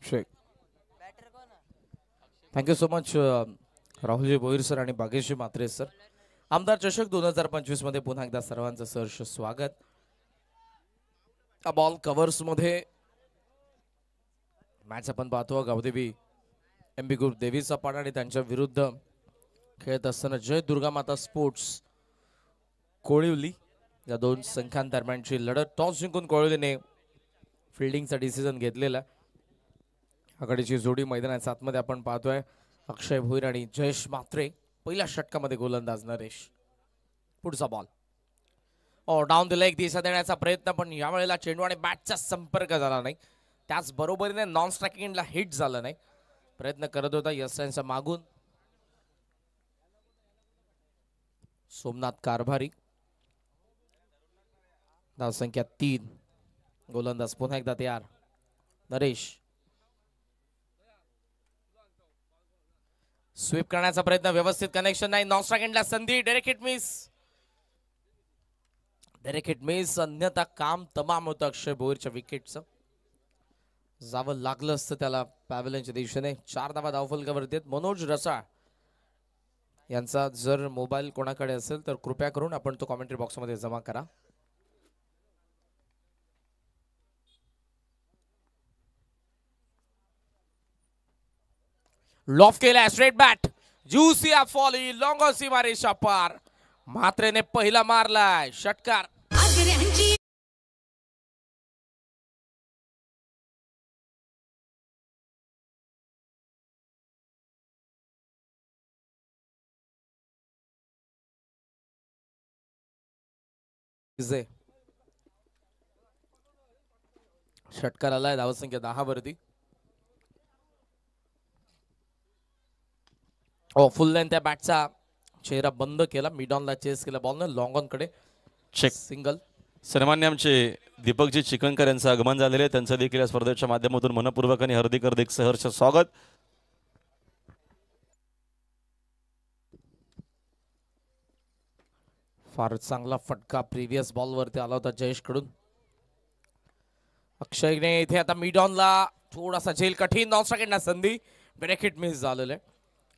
Check. Thank you so much Rahulji Bhoir sir आणि बागेशजी Mhatre sir. आमदार चषक 2025 मध्ये पुन्हा एकदा सर्वांचं सहर्ष स्वागत. बॉल कव्हर्स मध्ये मॅच आपण पाहतो. गावदेवी एमबी ग्रुप देवीचा पाडा आणि त्यांच्या विरुद्ध खेळत असताना जय दुर्गा माता स्पोर्ट्स कोळिवली या दोन संघांदरम्यानची लढत. टॉस जिंकून कोळिवलीने फिल्डिंगचा डिसिजन घेतलेला. आघाडीची जोडी मैदानाच्या आतमध्ये आपण पाहतोय. अक्षय भोईर आणि जयेश म्हात्रे. पहिल्या षटकामध्ये गोलंदाज नरेश. पुढचा बॉल डाऊन द लेग दिशा देण्याचा प्रयत्न, पण यावेळेला चेंडू आणि बॅटचा संपर्क झाला नाही. त्याच बरोबरीने नॉन स्ट्रायकिंगला हिट झालं नाही. प्रयत्न करत होता यशरांच्या मागून सोमनाथ कारभारी. धावसंख्या 3. गोलंदाज पुन्हा एकदा तयार नरेश. स्वीप करण्याचा प्रयत्न, व्यवस्थित कनेक्शन नाही. नॉन स्ट्रायकिंगला संधी, direct hit miss. Direct hit miss. अन्यथा काम तमाम होतं अक्षय भोईरच्या विकेटचं. जावं लागलं असतं त्याला पॅव्हलियनच्या दिशेने. 4 धावा धावफलकावरती आहेत. मनोज रसाळ यांचा जर मोबाईल कोणाकडे असेल तर कृपया करून आपण तो कॉमेंट्री बॉक्समध्ये जमा करा. लॉफ केला स्ट्रेट बॅट. ज्युसी फॉली लॉंग सीमारेषा पार. म्हात्रेने पहिला मारलाय षटकार. षटकार आलाय. धावसंख्या 10 वरती. फुल लेंथ त्या बॅटचा चेहरा बंद केला. मिड ऑनला चेस केला बॉल न. लॉंग ऑन कडे चेक. सिंगल. सन्मान्य आमचे दीपकजी चिकनकर यांचं आगमन झालेले आहे. त्यांचं देखील या स्पर्धेच्या माध्यमातून मनपूर्वक आणि हार्दिक सहर्ष स्वागत. फार चांगला फटका प्रिव्हियस बॉल वरती आला होता जयेश कडून. अक्षयने इथे आता मिड ऑनला थोडासा झेल कठीण. नॉन स्ट्रायकिंगला संधी, डायरेक्ट हिट मिस झालेलं आहे.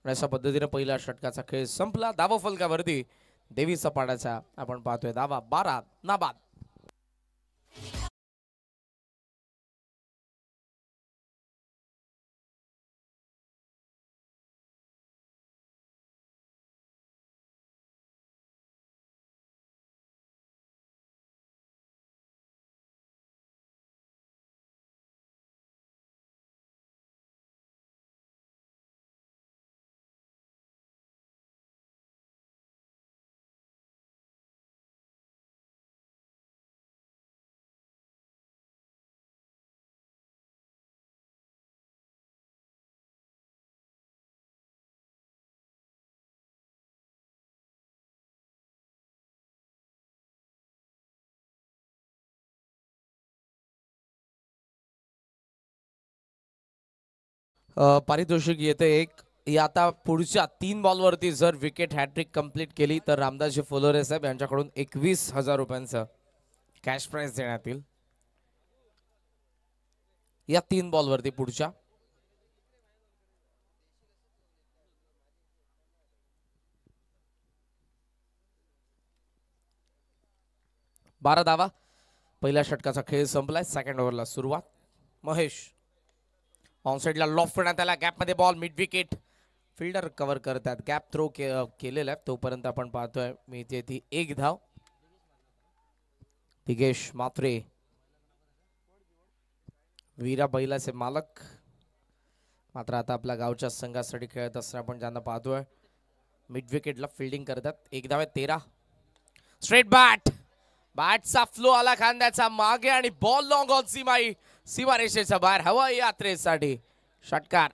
अशा पद्धतीने पहिल्या षटकाचा खेळ संपला. धावा फलकावरती देवीचा पाड्याचा आपण पाहतोय धावा 12 नाबाद. पारितोषिक येते एक. या आता पुढच्या 3 बॉलवरती जर विकेट हॅट्रिक कंप्लीट केली तर रामदासजी फुलोरे साहेब यांच्याकडून 21,000 रुपयांचं कॅश प्राइज देण्यात येईल. या 3 बॉलवरती पुढच्या. बारा धावा. पहिल्या षटकाचा खेळ संपलाय. सेकंड ओव्हरला सुरुवात. महेश ऑनसाइडला लॉफ करण्यात आला. गॅपमध्ये ball, mid wicket. Fielder cover करतात. गॅप थ्रो केलेला आहे. तोपर्यंत आपण पाहतोय मी ती 1 धाव. दिगेश म्हात्रे वीरा बैलाचे मालक मात्र आता आपल्या गावच्या संघासाठी खेळत असताना आपण ज्यांना पाहतोय मिड विकेटला फिल्डिंग करतात. 1 धाव 13. Straight bat. बॅटचा फ्लो आला खांद्याचा मागे आणि बॉल लॉंग ऑन सीमारेषेच्या बाहेर. हवा यात्रेसाठी षटकार.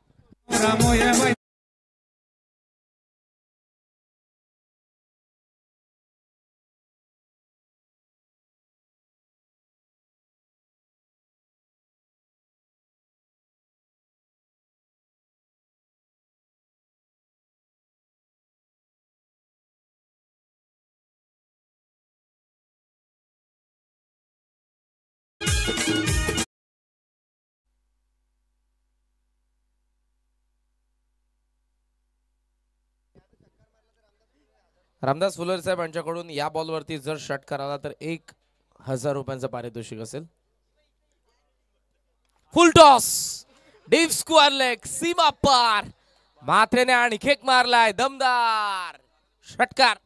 रामदास फुलर साहेब यांच्याकडून या बॉलवरती जर षटकार आला तर 1000 रुपयांचं पारितोषिक असेल. Full toss deep square leg सीमा पार मात्रेने आणखी एक मारलाय दमदार षटकार.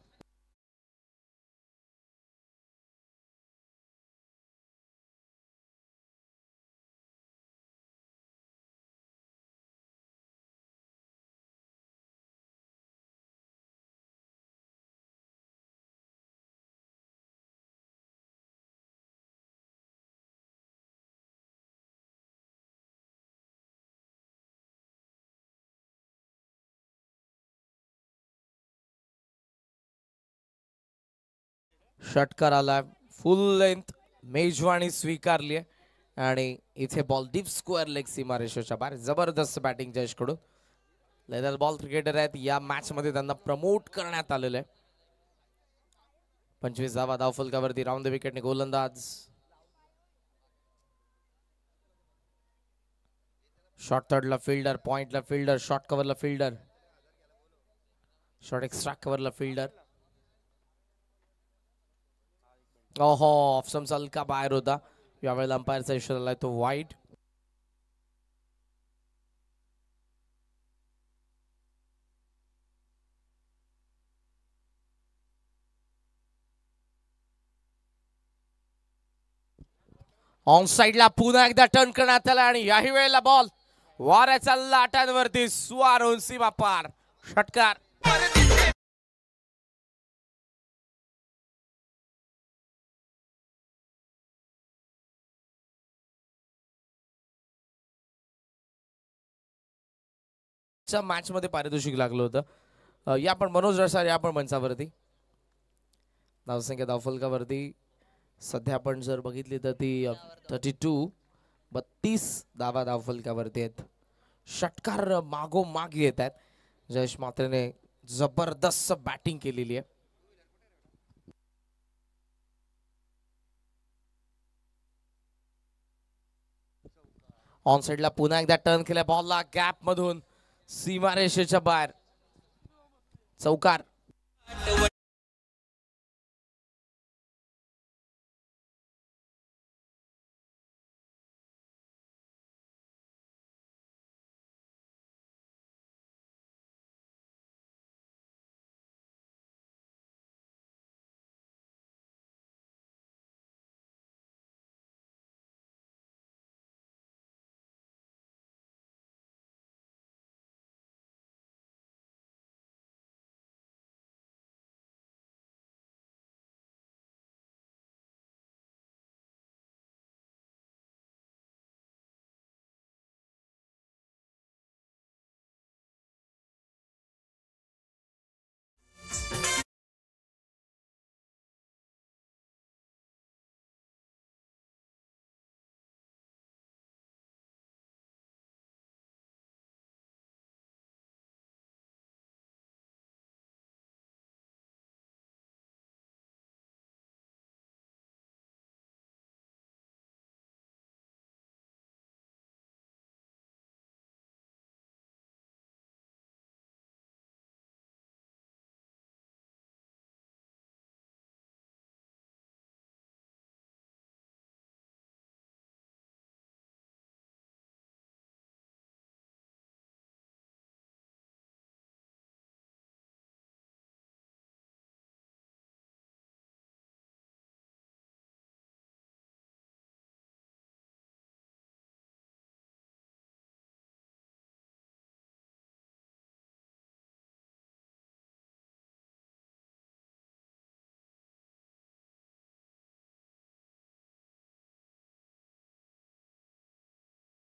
षटकार आलाय फुल लेंथ मेजवानी स्वीकारली आहे आणि इथे बॉल डीप स्क्वेअर लेग सीमारेषेच्या बाहेर. जबरदस्त बॅटिंग जयेशकडून. लेदर बॉल क्रिकेटर आहेत या मॅच मध्ये त्यांना प्रमोट करण्यात आलेलं आहे. 25 धावा धावफलकावरती राऊंड द विकेटने गोलंदाज. शॉर्ट थर्डला फिल्डर पॉइंटला फिल्डर शॉर्ट कव्हरला फिल्डर शॉर्ट एक्स्ट्रा कव्हरला फिल्डर. ओहो ऑप्शन हलका बाहेर होता. यावेळेला अंपायरचा इशारा आलाय तो वाईड. ऑन साइडला पुन्हा एकदा टर्न करण्यात आला आणि याही वेळेला बॉल वाऱ्याच्या लाटांवरती स्वार होऊन सीमा पार षटकार. मॅच मध्ये पारितोषिक लागलं होतं. या पण मनोज रसाळ या पण मंचावरती धावसंख्या धावफलकावरती सध्या आपण जर बघितली तर ती 32 धावा धावफलकावरती आहेत. षटकार मागोमाग येत आहेत. जयेश मात्रेने जबरदस्त बॅटिंग केलेली आहे. ऑन साइडला पुन्हा एकदा टर्न केला बॉलला गॅप मधून सीमारेषेच्या बाहेर चौकार.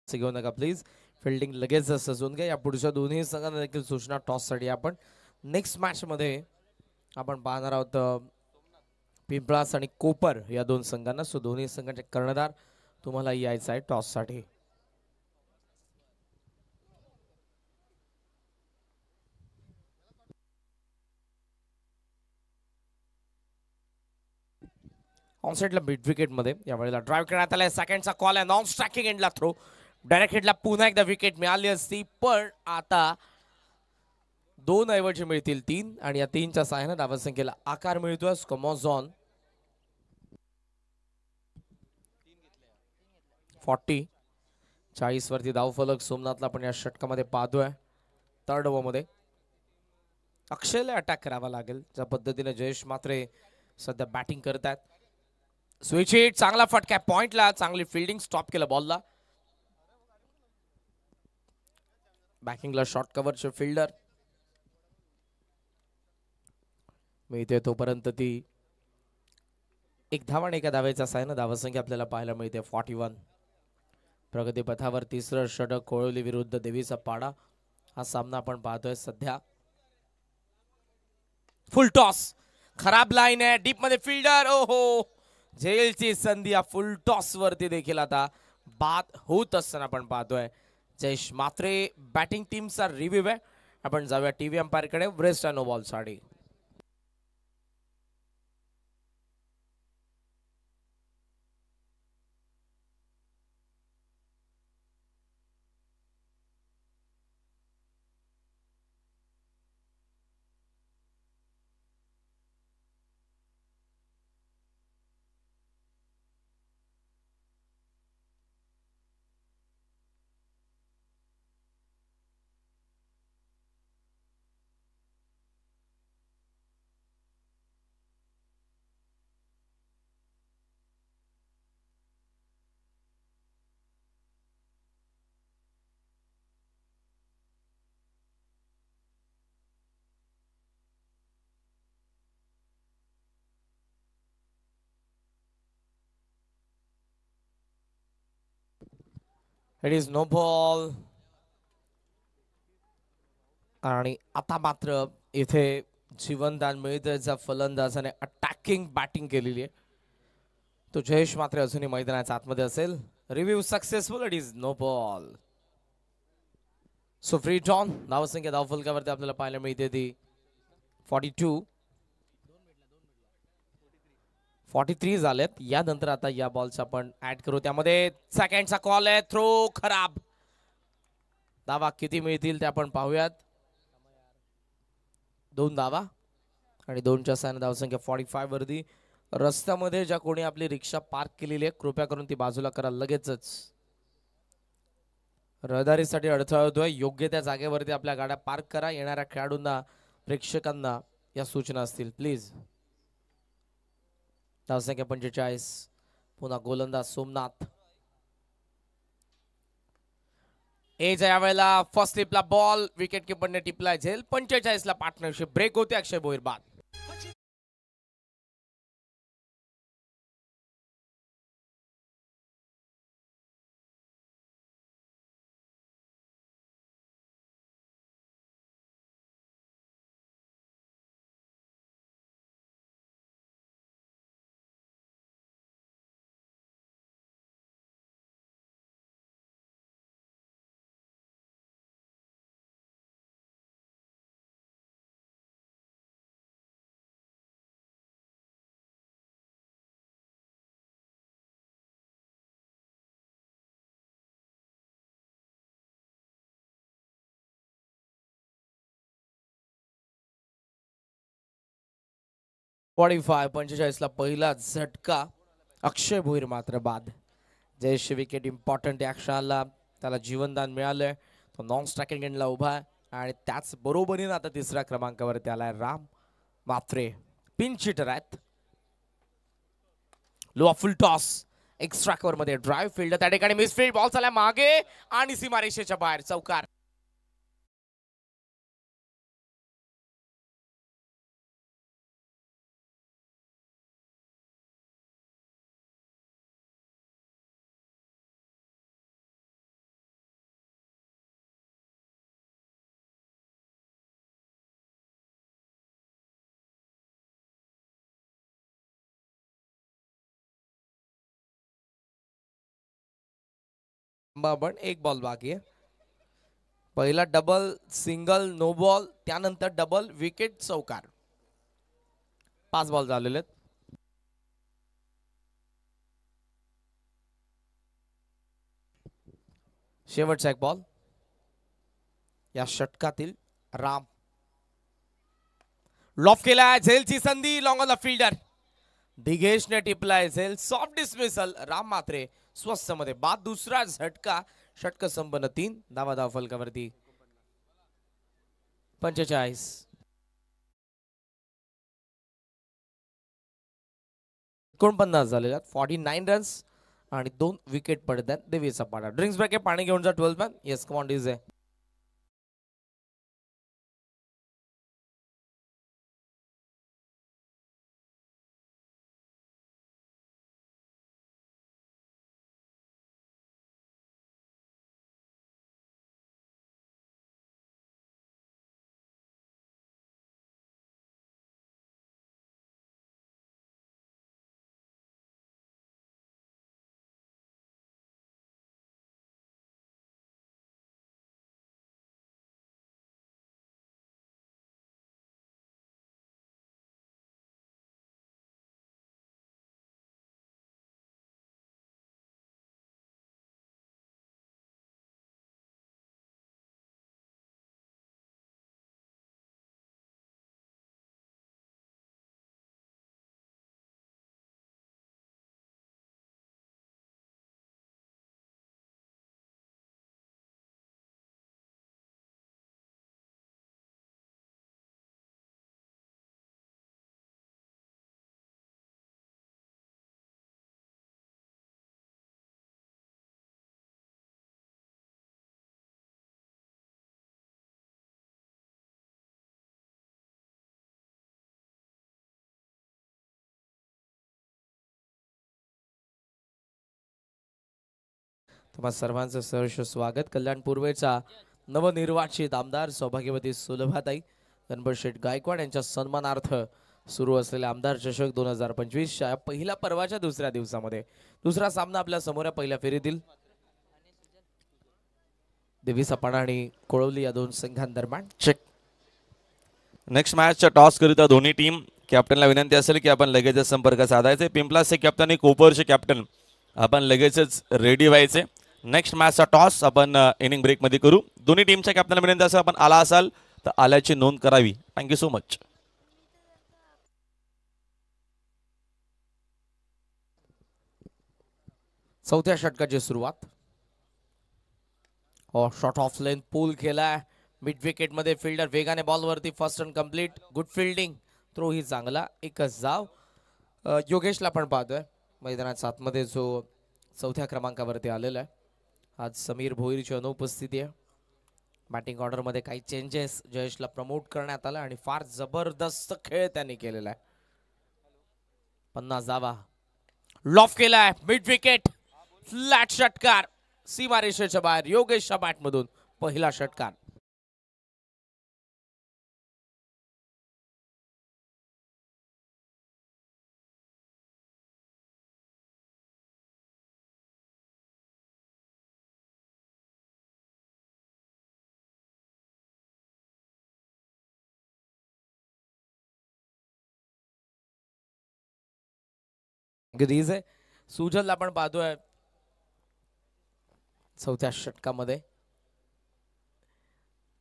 घेऊ नका प्लीज. फिल्डिंग लगेच सजवून घ्या. या पुढच्या दोन्ही संघांना देखील सूचना टॉस साठी आपण नेक्स्ट मॅच मध्ये आपण पाहणार आहोत पिंपळास आणि कोपर या दोन संघांना. सो दोन्ही संघांचे कर्णधार तुम्हाला यायचं आहे टॉस साठी. ऑनसाइडला मिड विकेट मध्ये यावेळेला ड्राइव्ह करण्यात आलाय. सेकंडचा कॉल आहे. नॉन स्ट्रायकिंग एंडला थ्रो. डायरेक्ट हिटला पुन्हा एकदा विकेट मिळाली असती पण आता 2 ऐवजी मिळतील 3 आणि या 3च्या सहाय्याने धावसंख्येला आकार मिळतोय. स्कोमोझॉन 40 वरती धावफलक सोमनाथला आपण या षटकामध्ये पाहतोय. थर्ड ओव्हर मध्ये अक्षयला अटॅक करावा लागेल. ज्या पद्धतीने जयेश मात्रे सध्या बॅटिंग करतात. स्विच हिट, चांगला फटका पॉइंटला, चांगली फिल्डिंग, स्टॉप केलं बॉलला. बॅकिंगला शॉर्ट कव्हरचे फिल्डर मिळते तोपर्यंत ती एक धाव आणि एका धावेचा सायना धावसंख्या आपल्याला पाहायला मिळते 41. प्रगतीपथावर तिसरं षटक कोळवली विरुद्ध देवीचा पाडा हा सामना आपण पाहतोय सध्या. फुल टॉस, खराब लाईन आहे, डीप मध्ये फिल्डर, ओहो झेलची संधी या फुल टॉस वरती देखील आता बाद होत असताना आपण पाहतोय. जयेश मात्रे बॅटिंग टीमचा रिव्ह्यू आहे. आपण जाऊया टीव्ही अंपायर कडे ब्रेस्ट नो बॉल साठी. It is no ball. आणि आता मात्र इथे जीवनदान मिळतंय. फलंदाजाने अटॅकिंग बॅटिंग केलेली आहे. तो जयेश मात्र अजूनही मैदानाच्या आतमध्ये असेल. Review successful. It is no ball. So free जॉन धावसंख्या धावफलकावरती आपल्याला पाहायला मिळते ती 42. 43 झालेत. यानंतर आता या बॉलचा आपण ऍड करू. त्यामध्ये सेकंडचा कॉल आहे. थ्रो खराब. धावा किती मिळतील ते आपण पाहूयात. 2 धावा आणि 2च्या साहाय्याने धावसंख्या 45 वरती. रस्त्यामध्ये ज्या कोणी आपली रिक्षा पार्क केलेली आहे कृपया करून ती बाजूला करा लगेचच. रहदारीसाठी अडथळा होतोय. योग्य त्या जागेवरती आपल्या गाड्या पार्क करा. येणाऱ्या खेळाडूंना प्रेक्षकांना या सूचना असतील प्लीज. धावसंख्या 45. पुन्हा गोलंदाज सोमनाथ. एज यावेळेला फर्स्ट स्लिपला बॉल विकेट किपरने टिपलाय झेल. 45 ला पार्टनरशिप ब्रेक होते. अक्षय भोईर बाद. .45 45 ला पहिला झटका. अक्षय भोईर मात्र बाद. जयेश विकेट इम्पॉर्टंट ऍक्शनला त्याला जीवनदान मिळालंय. तो नॉन स्ट्रायकिंग एंडला उभा आहे आणि त्याच बरोबरीने आता तिसऱ्या क्रमांकावरती आलाय राम मात्रे. पिंच हिटर आहेत. लो फुल टॉस एक्स्ट्रा कव्हर मध्ये ड्राईव्ह फील्ड त्या ठिकाणी मिसफील्ड. बॉल चालला मागे आणि सीमारेषेच्या बाहेर चौकार. पण एक बॉल बाकी आहे. पहिला डबल सिंगल नो बॉल त्यानंतर डबल विकेट चौकार. 5 बॉल झालेले आहेत. शेवटचा एक बॉल या षटकातील राम लॉफ केला झेलची संधी लॉंग ऑन द फिल्डर दिगेशने टिपलाय झेल सॉफ्ट डिसमिसल राम मात्रे स्वस्त मध्ये बाद दुसरा झटका षटक संपन्न 3 धाव फलकावरती 45 49 झालेल्या 49 रन्स आणि 2 विकेट पडतात देवीचा पाडा ड्रिंक्स ब्रेक पाणी घेऊन जा 12 man yes come on DJ तुम्हा सर्वांचं सहर्ष स्वागत कल्याण पूर्वेचा नवनिर्वाचित आमदार सौभाग्यवती सुलभाताई गणपत शेठ गायकवाड यांच्या सन्मानार्थ सुरू असलेल्या आमदार चषक 2025 च्या पहिल्या पर्वाच्या दुसऱ्या दिवसामध्ये दुसरा सामना आपल्या समोर आहे पहिल्या फेरीतील देवी सपाणा आणि कोळवली या दोन संघांदरम्यान चेक नेक्स्ट मॅचच्या टॉस करिता दोन्ही टीम कॅप्टनला विनंती असेल की आपण लगेचच संपर्क साधायचे पिंपलाचे कॅप्टन आणि कोपरचे कॅप्टन आपण लगेचच रेडी व्हायचे नेक्स्ट मॅचचा टॉस आपण इनिंग ब्रेक मध्ये करू दोन्ही टीमच्या कॅप्टनला विनंती असेल आपण आला असाल तर आल्याची नोंद करावी थँक्यू सो मच चौथ्या षटकाची सुरुवात शॉट ऑफ लेन पूल केलाय मिड विकेट मध्ये फिल्डर वेगाने बॉल वरती first run complete good fielding throw ही चांगला एकच जाव योगेशला पण पाहतोय मैदानात आतमध्ये जो चौथ्या क्रमांकावरती आलेला आहे आज समीर भोईरची अनुपस्थिती आहे बॅटिंग ऑर्डर मध्ये काही चेंजेस जयेशला प्रमोट करण्यात आला आणि फार जबरदस्त खेळ त्यांनी केलेला आहे 50 धावा लॉफ केलाय मिड विकेट फ्लॅट षटकार सीमारेषेच्या बाहेर योगेशच्या बॅटमधून पहिला षटकार गदीज आहे सुजलला पण पाहतोय चौथ्या षटकामध्ये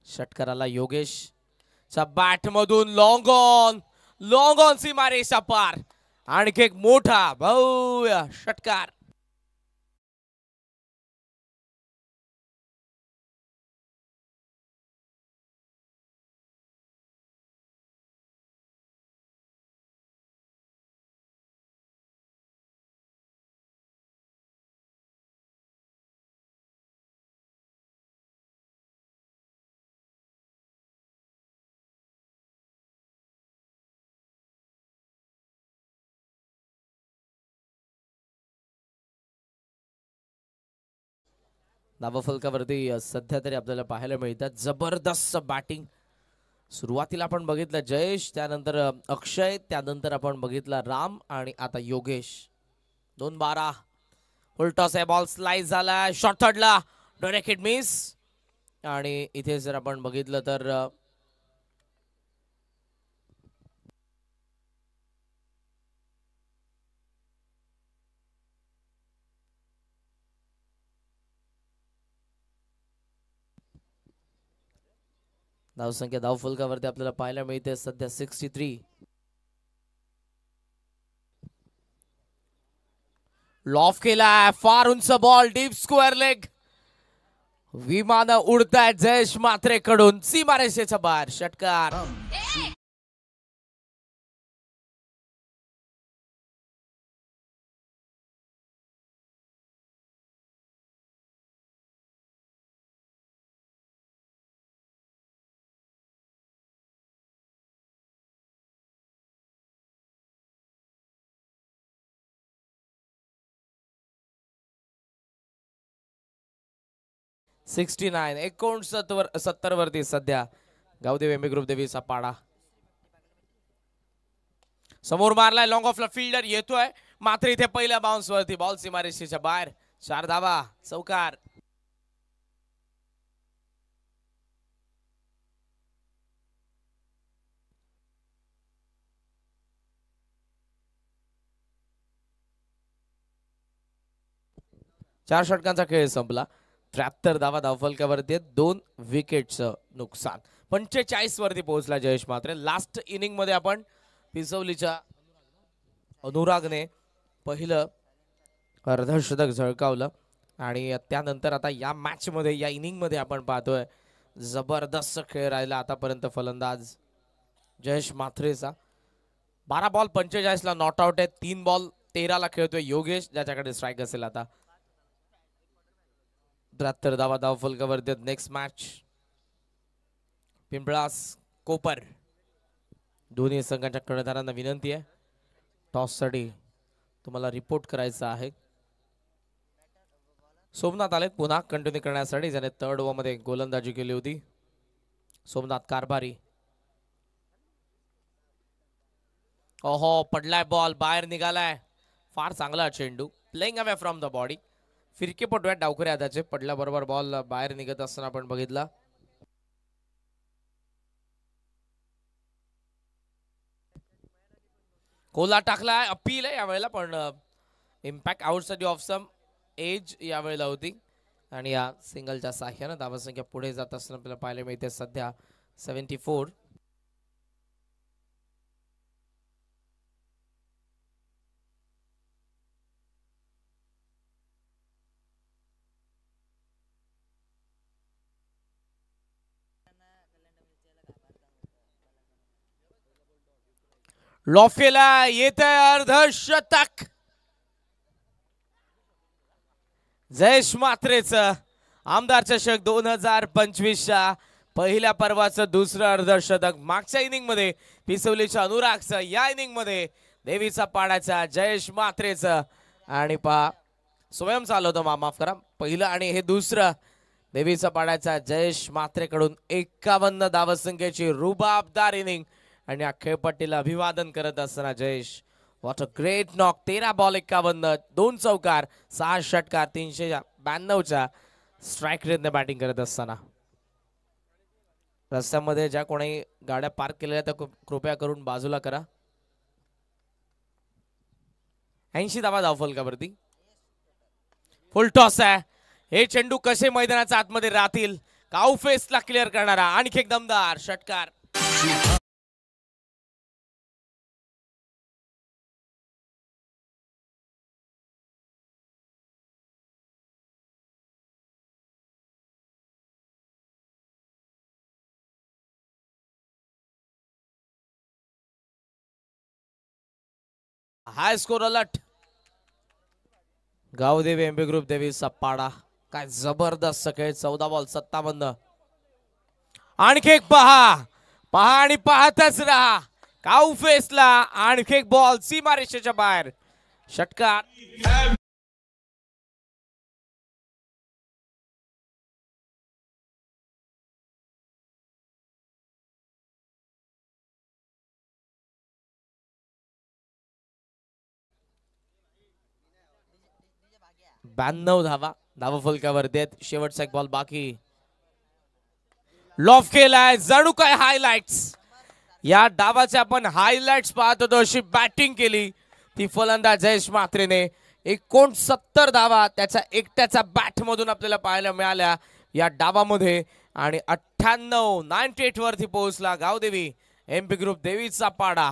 षटकाराला योगेश च्या बॅट मधून लॉंग ऑन सीमारेषा पार आणखी एक मोठा भव्य षटकार नावफलकावरती सध्या तरी आपल्याला पाहायला मिळतात जबरदस्त बॅटिंग सुरुवातीला आपण बघितलं जयेश त्यानंतर अक्षय त्यानंतर आपण बघितला राम आणि आता योगेश 2-12 उलटॉस आहे बॉल स्लाइस झाला शॉर्ट थर्डला डायरेक्ट हिट मिस आणि इथे जर आपण बघितलं तर धावसंख्या धावफलकावरती आपल्याला पाहायला मिळते सध्या 63. लॉफ केला, फार उंच बॉल, डीप स्क्वेअर लेग. विमान उडतायत जयेश म्हात्रे कडून सीमारेषेच्या बाहेर. षटकार. सिक्स्टी 69 वरती सध्या गावदेवी एमबी ग्रुप देवीचा पाडा. समोर मारलाय लॉंग ऑफला, फिल्डर येतोय मात्र इथे पहिल्या बाउन्स वरती बॉल सीमारेषेच्या बाहेर. 4 धावा, चौकार. चार षटकांचा खेळ संपला. 73 धावा धावफलकावरती, 2 विकेटचं नुकसान. 45 वरती पोहोचला जयेश म्हात्रे. लास्ट इनिंग मध्ये आपण पिसवलीच्या अनुरागने पहिलं अर्धशतक झळकावलं आणि त्यानंतर आता या मॅच मध्ये, या इनिंग मध्ये आपण पाहतोय जबरदस्त खेळ राहिला आतापर्यंत फलंदाज जयेश म्हात्रेचा. 12 बॉल 45 ला नॉट आउट आहे. 3 बॉल 13 ला खेळतोय योगेश, ज्याच्याकडे स्ट्राईक असेल आता. 73 धावा धावफलकावरती. नेक्स्ट मॅच पिंपळास कोपर. दोन्ही संघाच्या कर्णधारांना विनंती आहे टॉस साठी तुम्हाला रिपोर्ट करायचा आहे. सोमनाथ आले पुन्हा कंटिन्यू करण्यासाठी, ज्याने 3rd ओव्हर मध्ये गोलंदाजी केली होती. सोमनाथ कारभारी. ओहो, पडलाय बॉल, बाहेर निघालाय. फार चांगला चेंडू, playing away from the body. फिरकेपटू आहेत डावखरे हाताचे. पडल्याबरोबर बॉल बाहेर निघत असताना आपण बघितला. कोला टाकलाय, अपील आहे यावेळेला, पण इम्पॅक्ट आउटसाठी ऑफ सम एज यावेळेला होती आणि या सिंगलच्या साह्यानं धावसंख्या पुढे जात असताना आपल्याला पाहायला मिळते सध्या 74. लॉफेला येत आहे अर्धशतक. जयेश म्हात्रेचं आमदार चषक 2025च्या पहिल्या पर्वाचं दुसरं अर्धशतक. मागच्या इनिंग मध्ये पिसवलीच्या अनुरागचं, या इनिंग मध्ये देवीचा पाडाचा जयेश म्हात्रेचं. आणि पहा स्वयं चालू होतं, माफ करा, पहिलं आणि हे दुसरं देवीचा पाडाचा जयेश म्हात्रेकडून. 51 धावसंख्येची रुबाबदार इनिंग आणि या खेळपट्टीला अभिवादन करत असताना Jayesh, what a great knock. 13 ball 51, 2 चौकार, 6 षटकार, 392च्या स्ट्राईक रेटने बॅटिंग करत असताना. रस्त्यामध्ये ज्या कोणी गाड्या पार्क केलेल्या त्या कृपया करून बाजूला करा. 80 धावा धावफलकावरती. फुल टॉस आहे. हे चेंडू कसे मैदानाच्या आतमध्ये राहतील. काऊ फेसला क्लिअर करणारा आणखी एक दमदार षटकार. High score alert. गावदेवी एमबी ग्रुप देवीचा पाडा. काय जबरदस्त खेळ. 14 बॉल 57. आणखी एक पहा आणि पाहतच राहा. काऊ फेसला आणखी एक बॉल सीमारेषेच्या बाहेर. षटकार. ब्याण्णव धावा धावफलकावरती आहेत. शेवटचा एक बॉल बाकी. लॉफ केलाय. जणू काय हायलाइट्स. या डावाचे आपण हायलाइट्स पाहत होतो. अशी बॅटिंग केली ती फलंदाज जयेश म्हात्रेने. 69 धावा त्याच्या एकट्याच्या बॅट मधून आपल्याला पाहायला मिळाल्या या डावामध्ये. आणि 98 वरती पोहोचला गावदेवी. एमपी ग्रुप देवीचा पाडा.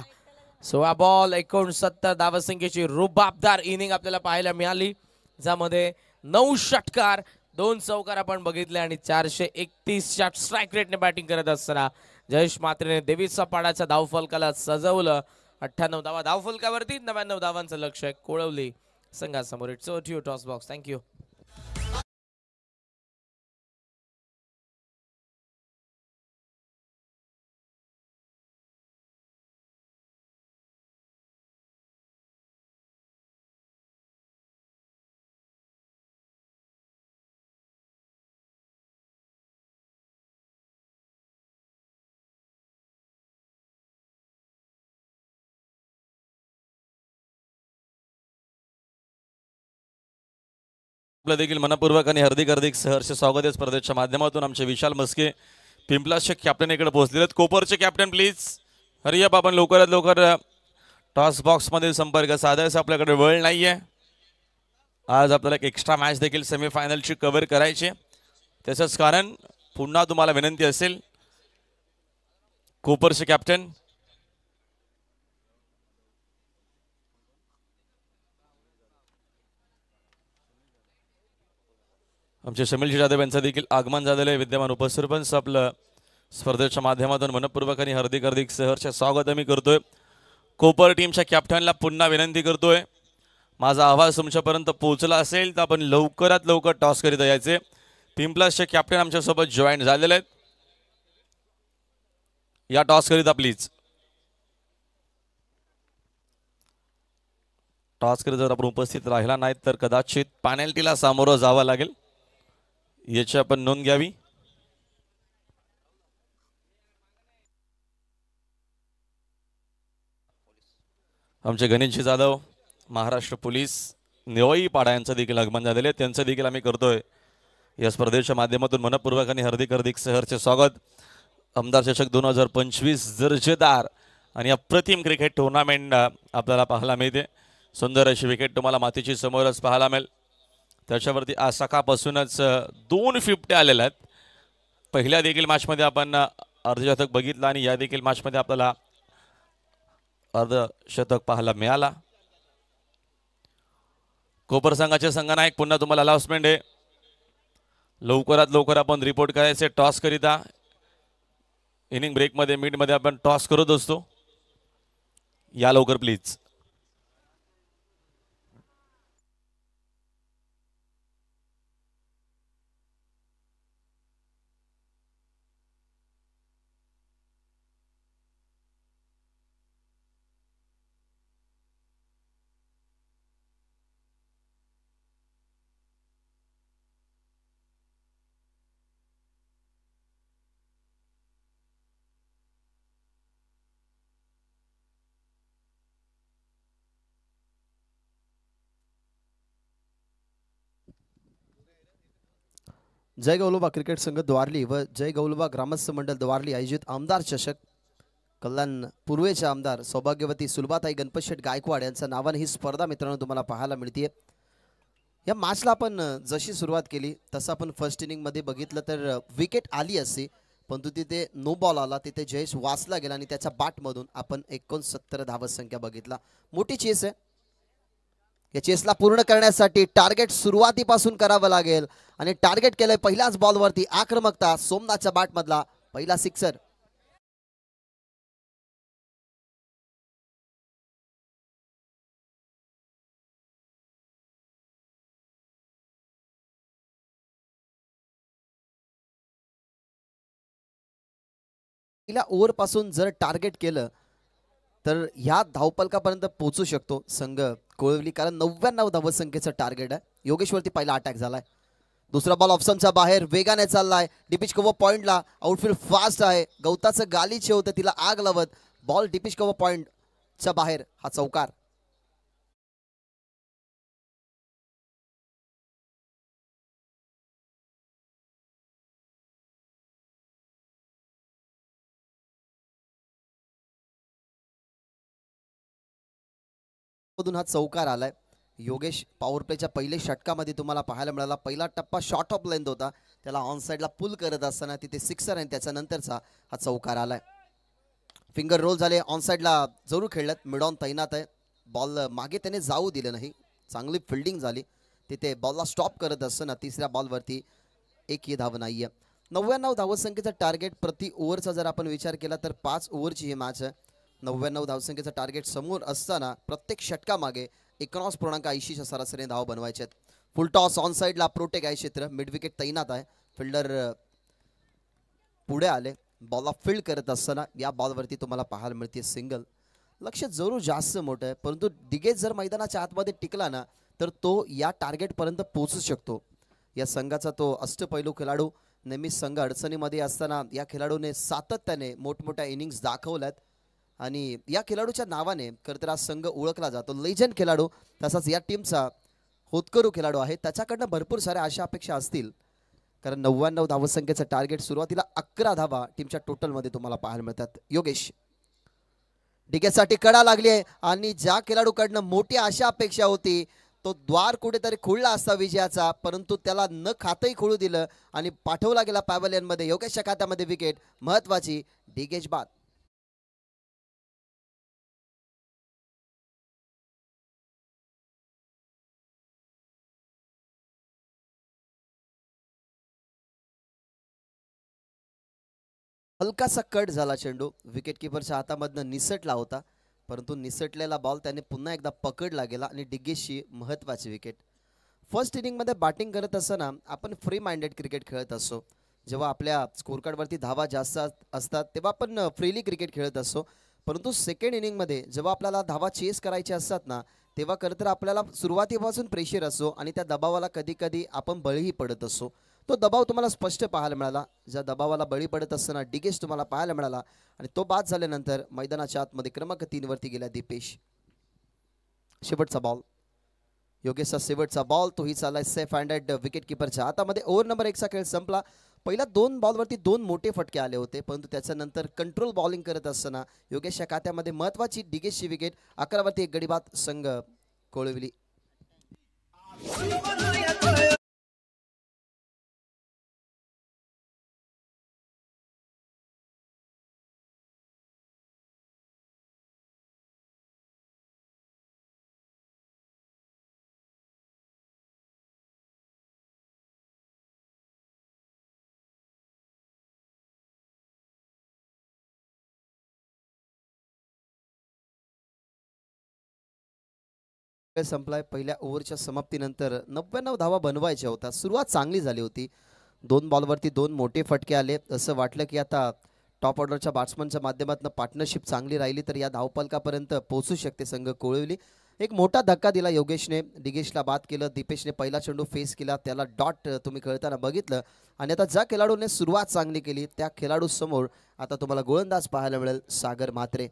16 बॉल 69 धावसंख्येची रुबाबदार इनिंग आपल्याला पाहायला मिळाली, ज्यामध्ये 9 षटकार 2 चौकार आपण बघितले आणि 431च्या स्ट्राईक रेटने बॅटिंग करत असताना जयेश म्हात्रेने देवीचा पाडाच्या धावफलकाला सजवलं. 98 धावा धावफलकावरती, 99 धावांचं लक्ष्य कोळवली संघासमोर. It's over to you toss box. Thank you. आपलं देखील मनपूर्वक आणि हार्दिक सहर्ष स्वागत आहे स्पर्धेच्या माध्यमातून. आमचे विशाल मस्के पिंपलासचे कॅप्टन इकडे पोहोचलेले आहेत. कोपरचे कॅप्टन प्लीज हरियप, आपण लवकरात लवकर टॉस बॉक्स मध्ये संपर्क साधायचा, आपल्याकडे वेळ नाहीये. आज आपल्याला एक एक्स्ट्रा मॅच देखील सेमीफायनलची कव्हर करायची, त्याचंच कारण पुन्हा तुम्हाला विनंती असेल कोपरचे कॅप्टन आमचे शमीलजी जाधव यांचं देखील आगमन झालेलं आहे. विद्यमान उपसरपंच आपलं स्पर्धेच्या माध्यमातून मनपूर्वक आणि हार्दिक सहर्ष स्वागत आम्ही करतोय. कोपर टीमच्या कॅप्टनला पुन्हा विनंती करतोय, माझा आवाज तुमच्यापर्यंत पोहोचला असेल तर आपण लवकरात लवकर टॉस करीत यायचे. पिंपलासचे कॅप्टन आमच्यासोबत जॉईन झालेले आहेत, या टॉस करीता प्लीज. टॉस करीत जर आपण उपस्थित राहिला नाही तर कदाचित पेनल्टीला सामोरं जावं लागेल, याची आपण नोंद घ्यावी. आमचे गणेशजी जाधव महाराष्ट्र पोलीस नेवई पाडा यांचं देखील आगमन झालेले, त्यांचं देखील आम्ही करतोय या स्पर्धेच्या माध्यमातून मनपूर्वक आणि हार्दिक सहर्ष स्वागत. आमदार चषक 2025 दर्जेदार आणि अप्रतिम क्रिकेट टुर्नामेंट आपल्याला पाहायला मिळते. सुंदर अशी विकेट तुम्हाला मातीची समोरच पाहायला मिळेल. त्याच्यावरती आज सकाळपासूनच 2 फिफ्ट्या आलेल्या आहेत. पहिल्या देखील मॅचमध्ये आपण अर्धशतक बघितलं आणि या देखील मॅचमध्ये आपल्याला अर्धशतक पाहायला मिळाला. कोपर संघाचे संघनायक पुन्हा तुम्हाला अनाउन्समेंट आहे, लवकरात लवकर आपण रिपोर्ट करायचे टॉस करिता. इनिंग ब्रेकमध्ये मिडमध्ये आपण टॉस करत असतो, या लवकर प्लीज. जय गौलोबा क्रिकेट संघ द्वारली व जय गौलोबा ग्रामस्थ मंडळ द्वारली आयोजित आमदार चषक कल्याण पूर्वेचे आमदार सौभाग्यवती सुलभाताई गणपतशेठ गायकवाड यांच्या नावाने ही स्पर्धा मित्रांनो तुम्हाला पाहायला मिळते. या मॅचला आपण जशी सुरुवात केली तसं आपण फर्स्ट इनिंगमध्ये बघितलं तर विकेट आली असती, परंतु तिथे नो बॉल आला, तिथे जयेश वाचला गेला आणि त्याच्या बॅटमधून आपण 69 धावसंख्या बघितला. मोठी चेस आहे, या चेसला पूर्ण करण्यासाठी टार्गेट सुरुवातीपासून करावं लागेल आणि टार्गेट केलंय पहिल्याच बॉलवरती आक्रमकता. सोमनाथच्या बॅटमधला पहिला सिक्सर. पहिल्या ओव्हर पासून जर टार्गेट केलं तर ह्या धावपलकापर्यंत पोहोचू शकतो संघ कोळवली, कारण 99 धावसंख्येचं टार्गेट आहे. योगेश्वरती पहिला अटॅक झालाय, दुसरा बॉल ऑप्शनच्या बाहेर वेगाने चाललाय. डिपिच कव्हर पॉइंटला, आउटफील्ड फास्ट आहे. गवताचं गालीचे होतं तिला आग लावत बॉल डिपिच कव्हर पॉइंटच्या बाहेर, हा चौकार. मधून हा चौकार आलाय. योगेश पॉवर प्लेच्या पहिल्या षटकामध्ये तुम्हाला पाहायला मिळाला. पहिला टप्पा शॉर्ट ऑफ लेंथ होता, त्याला ऑन साईडला पुल करत असताना तिथे सिक्सर आणि त्याच्यानंतरचा हा चौकार आलाय. फिंगर रोल झाले, ऑन साईडला जरूर खेळल्यात, मिड ऑन तैनात आहे. बॉल मागे त्याने जाऊ दिलं नाही, चांगली फिल्डिंग झाली. तिथे बॉलला स्टॉप करत असताना तिसऱ्या बॉलवरती एकही धाव नाही आहे. 99 धावसंख्येचं टार्गेट प्रति ओव्हरचा जर आपण विचार केला तर 5 ओव्हरची ही मॅच आहे. 99 धावसंख्येचं टार्गेट समोर असताना प्रत्येक षटकामागे 19.80च्या सरासरीने धाव बनवायचे आहेत. फुल टॉस ऑन साईडला प्रोटेक आहे क्षेत्र, मिड विकेट तैनात आहे. फिल्डर पुढे आले, बॉलला फील्ड करत असताना या बॉलवरती तुम्हाला पाहायला मिळते सिंगल. लक्ष जरूर जास्त मोठं आहे, परंतु दिग्गज जर मैदानाच्या आतमध्ये टिकला ना तर तो या टार्गेटपर्यंत पोहोचू शकतो. या संघाचा तो अष्टपैलू खेळाडू, नेहमी संघ अडचणीमध्ये असताना या खेळाडूने सातत्याने मोठमोठ्या इनिंग्स दाखवल्यात आणि या खेळाडूच्या नावाने खरंतर हा संघ ओळखला जातो. लेजंड खेळाडू, तसाच या टीमचा होतकरू खेळाडू आहे. त्याच्याकडनं भरपूर साऱ्या आशा अपेक्षा असतील, कारण 99 धावसंख्येचं टार्गेट सुरुवातीला 11 धावा टीमच्या टोटलमध्ये तुम्हाला पाहायला मिळतात. योगेश डिगेसाठी कडा लागली आहे आणि ज्या खेळाडूकडनं मोठी आशा अपेक्षा होती तो द्वार कुठेतरी खुळला असता विजयाचा, परंतु त्याला न खातही खुळू दिलं आणि पाठवला गेला पॅव्हलियनमध्ये. योगेशच्या खात्यामध्ये विकेट महत्वाची, डिगेश बाद. हलकासा कट झाला चेंडू, विकेट किपरच्या हातामधनं निसटला होता, परंतु निसटलेला बॉल त्याने पुन्हा एकदा पकडला गेला आणि डिगेशची महत्त्वाची विकेट. फर्स्ट इनिंगमध्ये बॅटिंग करत असताना आपण फ्री माइंडेड क्रिकेट खेळत असतो. जेव्हा आपल्या स्कोरकार्डवरती धावा जास्त असतात तेव्हा आपण फ्रीली क्रिकेट खेळत असतो, परंतु सेकंड इनिंगमध्ये जेव्हा आपल्याला धावा चेस करायचे असतात ना तेव्हा खरं तर आपल्याला सुरुवातीपासून प्रेशर असतो आणि त्या दबावाला कधी कधी आपण बळीही पडत असतो. तो दबाव तुम्हाला स्पष्ट पाहायला मिळाला. ज्या दबावाला बळी पडत असताना डिगेश तुम्हाला पाहायला मिळाला आणि तो बाद झाल्यानंतर मैदानाच्या आतमध्ये क्रमांक 3 वरती गेला दीपेश. शेवटचा बॉल, योगेशचा शेवटचा बॉल, तोही चाललाय सेफ हँडेड विकेट किपरच्या हातामध्ये. ओव्हर नंबर 1चा खेळ संपला. पहिल्या 2 बॉलवरती 2 मोठे फटके आले होते, परंतु त्याच्यानंतर कंट्रोल बॉलिंग करत असताना योगेशच्या खात्यामध्ये महत्वाची डिगेशची विकेट. 11 वरती एक गडी बाद संघ कोळविली. संपलाय. पहिल्या ओव्हरच्या समाप्तीनंतर 99 धावा बनवायच्या होत्या. सुरुवात चांगली झाली होती. 2 बॉलवरती 2 मोठे फटके आले. असं वाटलं की आता टॉप ऑर्डरच्या बॅट्समनच्या माध्यमातून पार्टनरशिप चांगली राहिली तर या धावफलकापर्यंत पोहोचू शकते संघ कोळवली. एक मोठा धक्का दिला योगेशने, डिगेशला बाद केलं. दीपेशने पहिला चेंडू फेस केला, त्याला डॉट तुम्ही खेळताना बघितलं आणि आता ज्या खेळाडूने सुरुवात चांगली केली त्या खेळाडू समोर आता तुम्हाला गोलंदाज पाहायला मिळेल सागर म्हात्रे.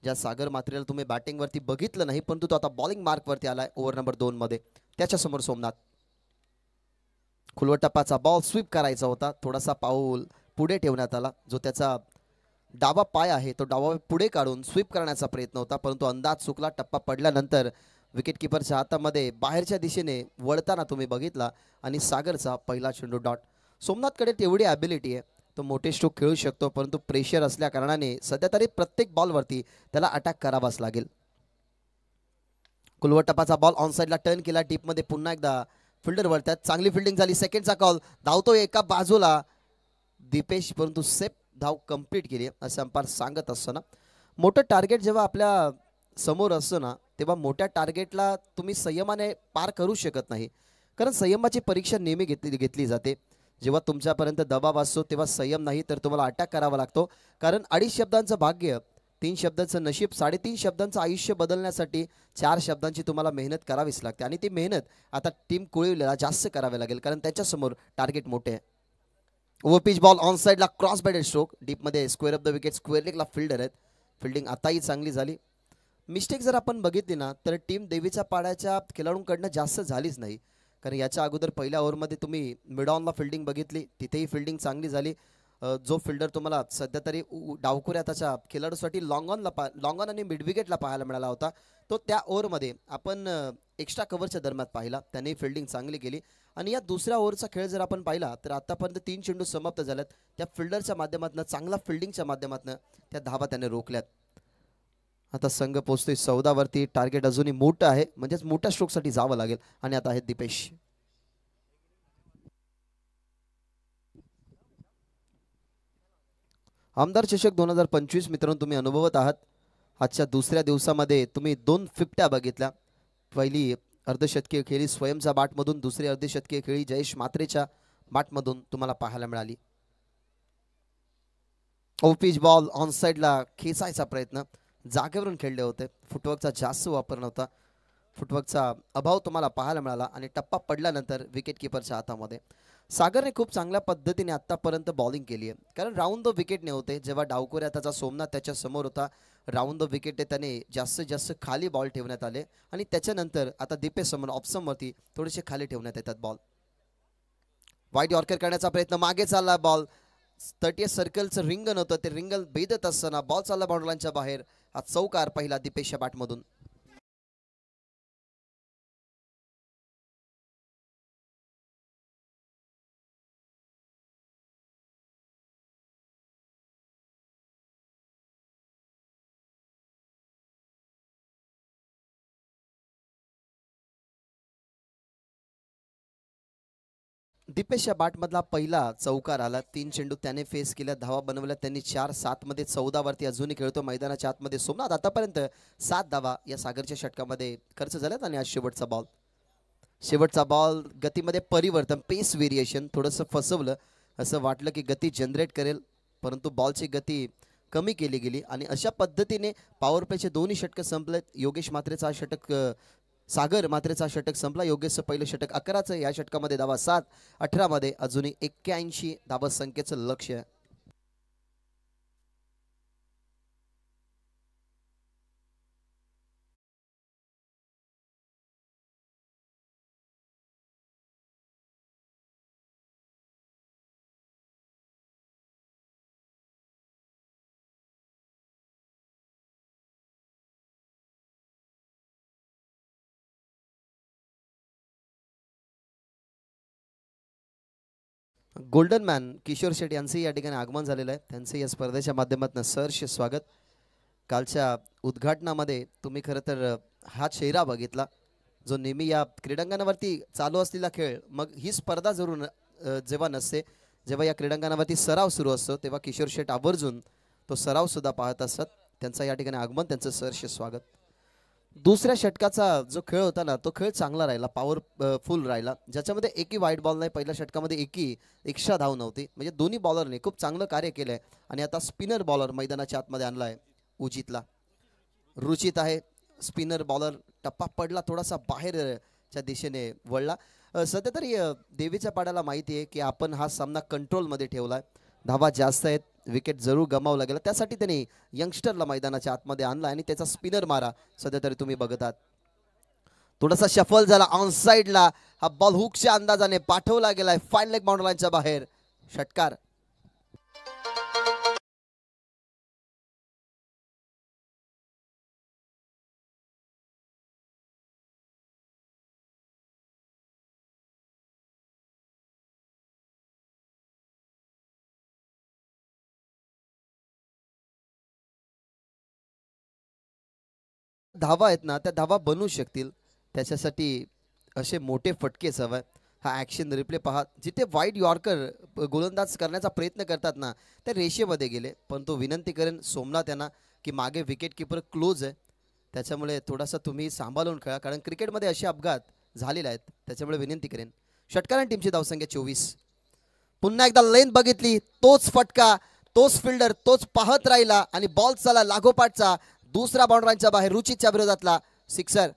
ज्या सागर म्हात्रेला तुम्ही बॅटिंगवरती बघितलं नाही, परंतु तो आता बॉलिंग मार्कवरती आलाय ओव्हर नंबर 2 मध्ये. त्याच्यासमोर सोमनाथ. खुलवट टप्पाचा बॉल स्वीप करायचा होता, थोडासा पाऊल पुढे ठेवण्यात आला. जो त्याचा डावा पाय आहे तो डावा पुढे काढून स्वीप करण्याचा प्रयत्न होता, परंतु अंदाज चुकला. टप्पा पडल्यानंतर विकेट किपरच्या हातामध्ये बाहेरच्या दिशेने वळताना तुम्ही बघितला आणि सागरचा पहिला चेंडू डॉट. सोमनाथकडे तेवढी ॲबिलिटी आहे, तो मोठे स्ट्रोक खेळू शकतो, परंतु प्रेशर असल्या कारणाने सध्या तरी प्रत्येक बॉलवरती त्याला अटॅक करावाच लागेल. कुलवट टप्पाचा बॉल ऑन साईडला टर्न केला, डीपमध्ये पुन्हा एकदा फिल्डर वळतात. चांगली फिल्डिंग झाली. सेकंडचा कॉल, धावतो एका बाजूला दीपेश, परंतु सेफ धाव कंप्लीट केली असं अंपायर सांगत असताना. मोठं टार्गेट जेव्हा आपल्या समोर असतं ना तेव्हा मोठ्या टार्गेटला तुम्ही संयमाने पार करू शकत नाही, कारण संयमाची परीक्षा नेहमी घेतली जाते. जेव्हा तुमच्यापर्यंत दबाव असतो तेव्हा संयम नाही तर तुम्हाला अटॅक करावा लागतो, कारण 2.5 शब्दांचं भाग्य, 3 शब्दांचं नशीब, 3.5 शब्दांचं आयुष्य बदलण्यासाठी 4 शब्दांची तुम्हाला मेहनत करावीच लागते आणि ती मेहनत आता टीम कोळीवलेला जास्त करावी लागेल, कारण त्याच्यासमोर टार्गेट मोठे आहे. ओव्हर पिच बॉल ऑन साईडला क्रॉस बॅटेड स्ट्रोक, डीपमध्ये square off the wicket, square लेगला फिल्डर आहेत. फिल्डिंग आताही चांगली झाली. मिस्टेक जर आपण बघितली ना तर टीम देवीच्या पाड्याच्या खेळाडूंकडनं जास्त झालीच नाही, कारण याच्या अगोदर पहिल्या ओव्हरमध्ये तुम्ही मिड ऑनला फिल्डिंग बघितली, तिथेही फिल्डिंग चांगली झाली. जो फिल्डर तुम्हाला सध्या तरी डावखुऱ्या त्याच्या खेळाडूसाठी लॉंग ऑन आणि मिड विकेटला पाहायला मिळाला होता, तो त्या ओव्हरमध्ये आपण एक्स्ट्रा कव्हरच्या दरम्यान पाहिला. त्याने फिल्डिंग चांगली केली आणि या दुसऱ्या ओव्हरचा खेळ जर आपण पाहिला तर आतापर्यंत 3 चेंडू समाप्त झाल्यात. त्या फिल्डरच्या माध्यमातून चांगला फिल्डिंगच्या माध्यमातून त्या धावा त्याने रोखल्यात. आता संघ पोहोचतोय 14 वरती. टार्गेट अजूनही मोठं आहे, म्हणजेच मोठ्या स्ट्रोकसाठी जावं लागेल. आणि आता आहे दीपेश. आमदार चषक 2025 मित्रांनो तुम्ही अनुभवत आहात. आजच्या दुसऱ्या दिवसामध्ये तुम्ही 2 फिफ्ट्या बघितल्या. पहिली अर्धशतकीय खेळी स्वयंच्या बाटमधून, दुसरी अर्धशतकीय खेळी जयेश मात्रेच्या बाटमधून तुम्हाला पाहायला मिळाली. ओपीच बॉल ऑन साईडला खेचायचा प्रयत्न, जागेवरून खेळले होते. फुटवर्कचा जास्त वापर नव्हता, फुटवर्कचा अभाव तुम्हाला पाहायला मिळाला आणि टप्पा पडल्यानंतर विकेट किपरच्या हातामध्ये. सागरने खूप चांगल्या पद्धतीने आतापर्यंत बॉलिंग केली आहे, कारण राऊंड द विकेट नव्हते. जेव्हा डावकोऱ्या त्याचा सोमनाथ त्याच्या समोर होता, राऊंड द विकेट त्याने जास्तीत जास्त खाली बॉल ठेवण्यात आले आणि त्याच्यानंतर आता दीपेश समोर ऑप्शनवरती थोडेसे खाली ठेवण्यात येतात बॉल. वाईड यॉर्कर करण्याचा प्रयत्न, मागे चालला बॉल. 30 सर्कलचं रिंगण होतं, ते रिंगण भेदत असताना बॉल चालला बाउंड्रीलाईनच्या बाहेर. हा चौकार पहिला दीपेशच्या बॅटमधून. दीपेशच्या बॅटमधला पहिला चौकार आला. 3 चेंडू त्याने फेस केल्या, धावा बनवल्या त्यांनी 4-7 मध्ये. 14 वरती अजूनही खेळतो मैदानाच्या आतमध्ये सोमनाथ. आतापर्यंत 7 धावा या सागरच्या षटकामध्ये खर्च झाल्यात. आणि आज शेवटचा बॉल गतीमध्ये परिवर्तन, पेस व्हेरिएशन थोडंसं फसवलं. असं वाटलं की गती जनरेट करेल, परंतु बॉलची गती कमी केली गेली आणि अशा पद्धतीने पॉवर प्लेचे दोन्ही षटक संपलेत. योगेश मात्रेचा षटक, सागर मात्रेचा षटक संपला. योगेशचं पहिलं षटक 11चं. या षटकामध्ये धावा 7, 18 मध्ये अजूनही 81 धावा संख्येचं लक्ष्य. गोल्डन मॅन किशोर शेट यांचे या ठिकाणी आगमन झालेलं आहे. त्यांचे या स्पर्धेच्या माध्यमातून सहर्ष स्वागत. कालच्या उद्घाटनामध्ये तुम्ही खरं तर हा चेहरा बघितला, जो नेहमी या क्रीडांगणावरती चालू असलेला खेळ, मग ही स्पर्धा जरूर जेव्हा नसते, जेव्हा या क्रीडांगणावरती सराव सुरू असतो, तेव्हा किशोर शेट आवर्जून तो सराव सुद्धा पाहत असतात. त्यांचा या ठिकाणी आगमन, त्यांचं सहर्ष स्वागत. दुसऱ्या षटकाचा जो खेळ होता ना, तो खेळ चांगला राहिला, पॉवरफुल राहिला, ज्याच्यामध्ये एकही वाईट बॉल नाही. पहिल्या षटकामध्ये एकही एक्स्ट्रा धाव नव्हती. म्हणजे दोन्ही बॉलरने खूप चांगलं कार्य केलं आहे. आणि आता स्पिनर बॉलर मैदानाच्या आतमध्ये आणला आहे उजितला. रुचित आहे स्पिनर बॉलर. टप्पा पडला, थोडासा बाहेरच्या दिशेने वळला. सध्या तरी देवीच्या पाड्याला माहिती आहे की आपण हा सामना कंट्रोलमध्ये ठेवला आहे. धावा जास्त आहेत, विकेट जरूर गमावला गेला, त्यासाठी त्यांनी यंगस्टरला मैदानाच्या आतमध्ये आणला आणि त्याचा स्पिनर मारा सध्या तरी तुम्ही बघत आहात. थोडासा शफल झाला ऑन साईडला. हा बॉल हुकच्या अंदाजाने पाठवला गेलाय फाईन लेग बाउंड्री लाईनच्या बाहेर. षटकार. धावा आहेत ना, त्या धावा बनवू शकतील, त्याच्यासाठी असे मोठे फटकेच हवे. हा ॲक्शन रिप्ले पहा, जिथे वाईड यॉर्कर गोलंदाज करण्याचा प्रयत्न करतात ना, त्या रेषेमध्ये गेले. पण तो विनंती करेन सोमनाथ यांना की मागे विकेट किपर क्लोज आहे, त्याच्यामुळे थोडासा तुम्ही सांभाळून खेळा, कारण क्रिकेटमध्ये असे अपघात झालेले आहेत. त्याच्यामुळे विनंती करेन. षटकारांनी टीमची धावसंख्या 24. पुन्हा एकदा लेन बघितली, तोच फटका, तोच फिल्डर, तोच पाहत राहिला आणि बॉल चला लागोपाठचा दुसरा बाउंड्रीच्या बाहेर. रुचितच्या विरोधातला सिक्सर.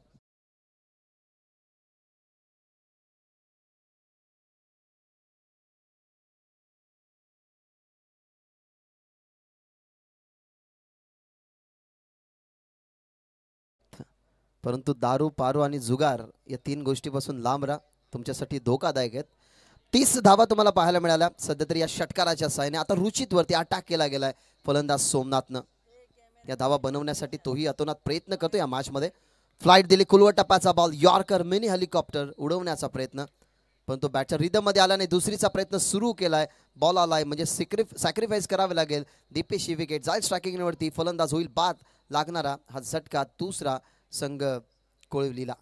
परंतु दारू, पारू आणि जुगार या 3 गोष्टीपासून लांब राहा, तुमच्यासाठी धोकादायक आहेत. 30 धावा तुम्हाला पाहायला मिळाल्या सध्या तरी या षटकाराच्या साहाय्याने. आता रुचितवरती अटॅक केला गेलाय फलंदाज सोमनाथनं. या धावा बनवण्यासाठी तोही अतोनात प्रयत्न करतो. या मॅचमध्ये फ्लाईट दिली, कुलवट टप्प्याचा बॉल, यॉर्कर, मिनी हेलिकॉप्टर उडवण्याचा प्रयत्न. पण तो बॅटच्या रिदम मध्ये आला नाही. दुसरीचा प्रयत्न सुरू केलाय. बॉल आलाय म्हणजे सॅक्रिफाईस करावे लागेल. दीपेश विकेट जाईल स्ट्रायकिंगवरती. फलंदाज होईल बाद लागणारा. हा झटका दुसरा संघ कोळवलीला.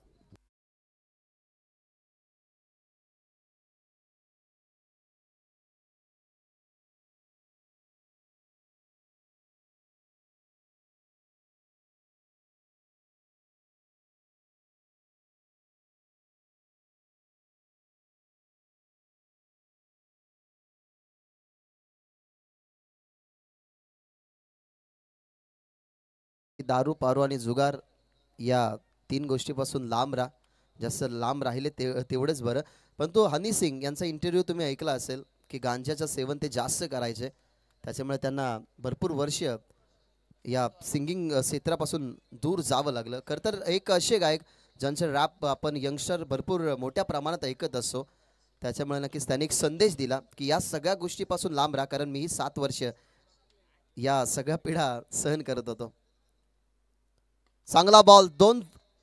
दारू पारू आणि जुगार या 3 गोष्टीपासून लांब राहा. जास्त लांब राहिले तेवढेच बरं. पण तो हनी सिंग यांचा इंटरव्ह्यू तुम्ही ऐकला असेल की गांजाचं सेवन ते जास्त करायचे, त्याच्यामुळे त्यांना भरपूर वर्ष या सिंगिंग क्षेत्रापासून दूर जावं लागलं. खरं तर एक असे गायक ज्यांचं रॅप आपण यंगस्टर भरपूर मोठ्या प्रमाणात ऐकत असतो, त्याच्यामुळे नक्कीच त्यांनी एक संदेश दिला की या सगळ्या गोष्टीपासून लांब राहा, कारण मीही 7 वर्ष या सगळ्या पिढ्या सहन करत होतो. चांगला बॉल, 2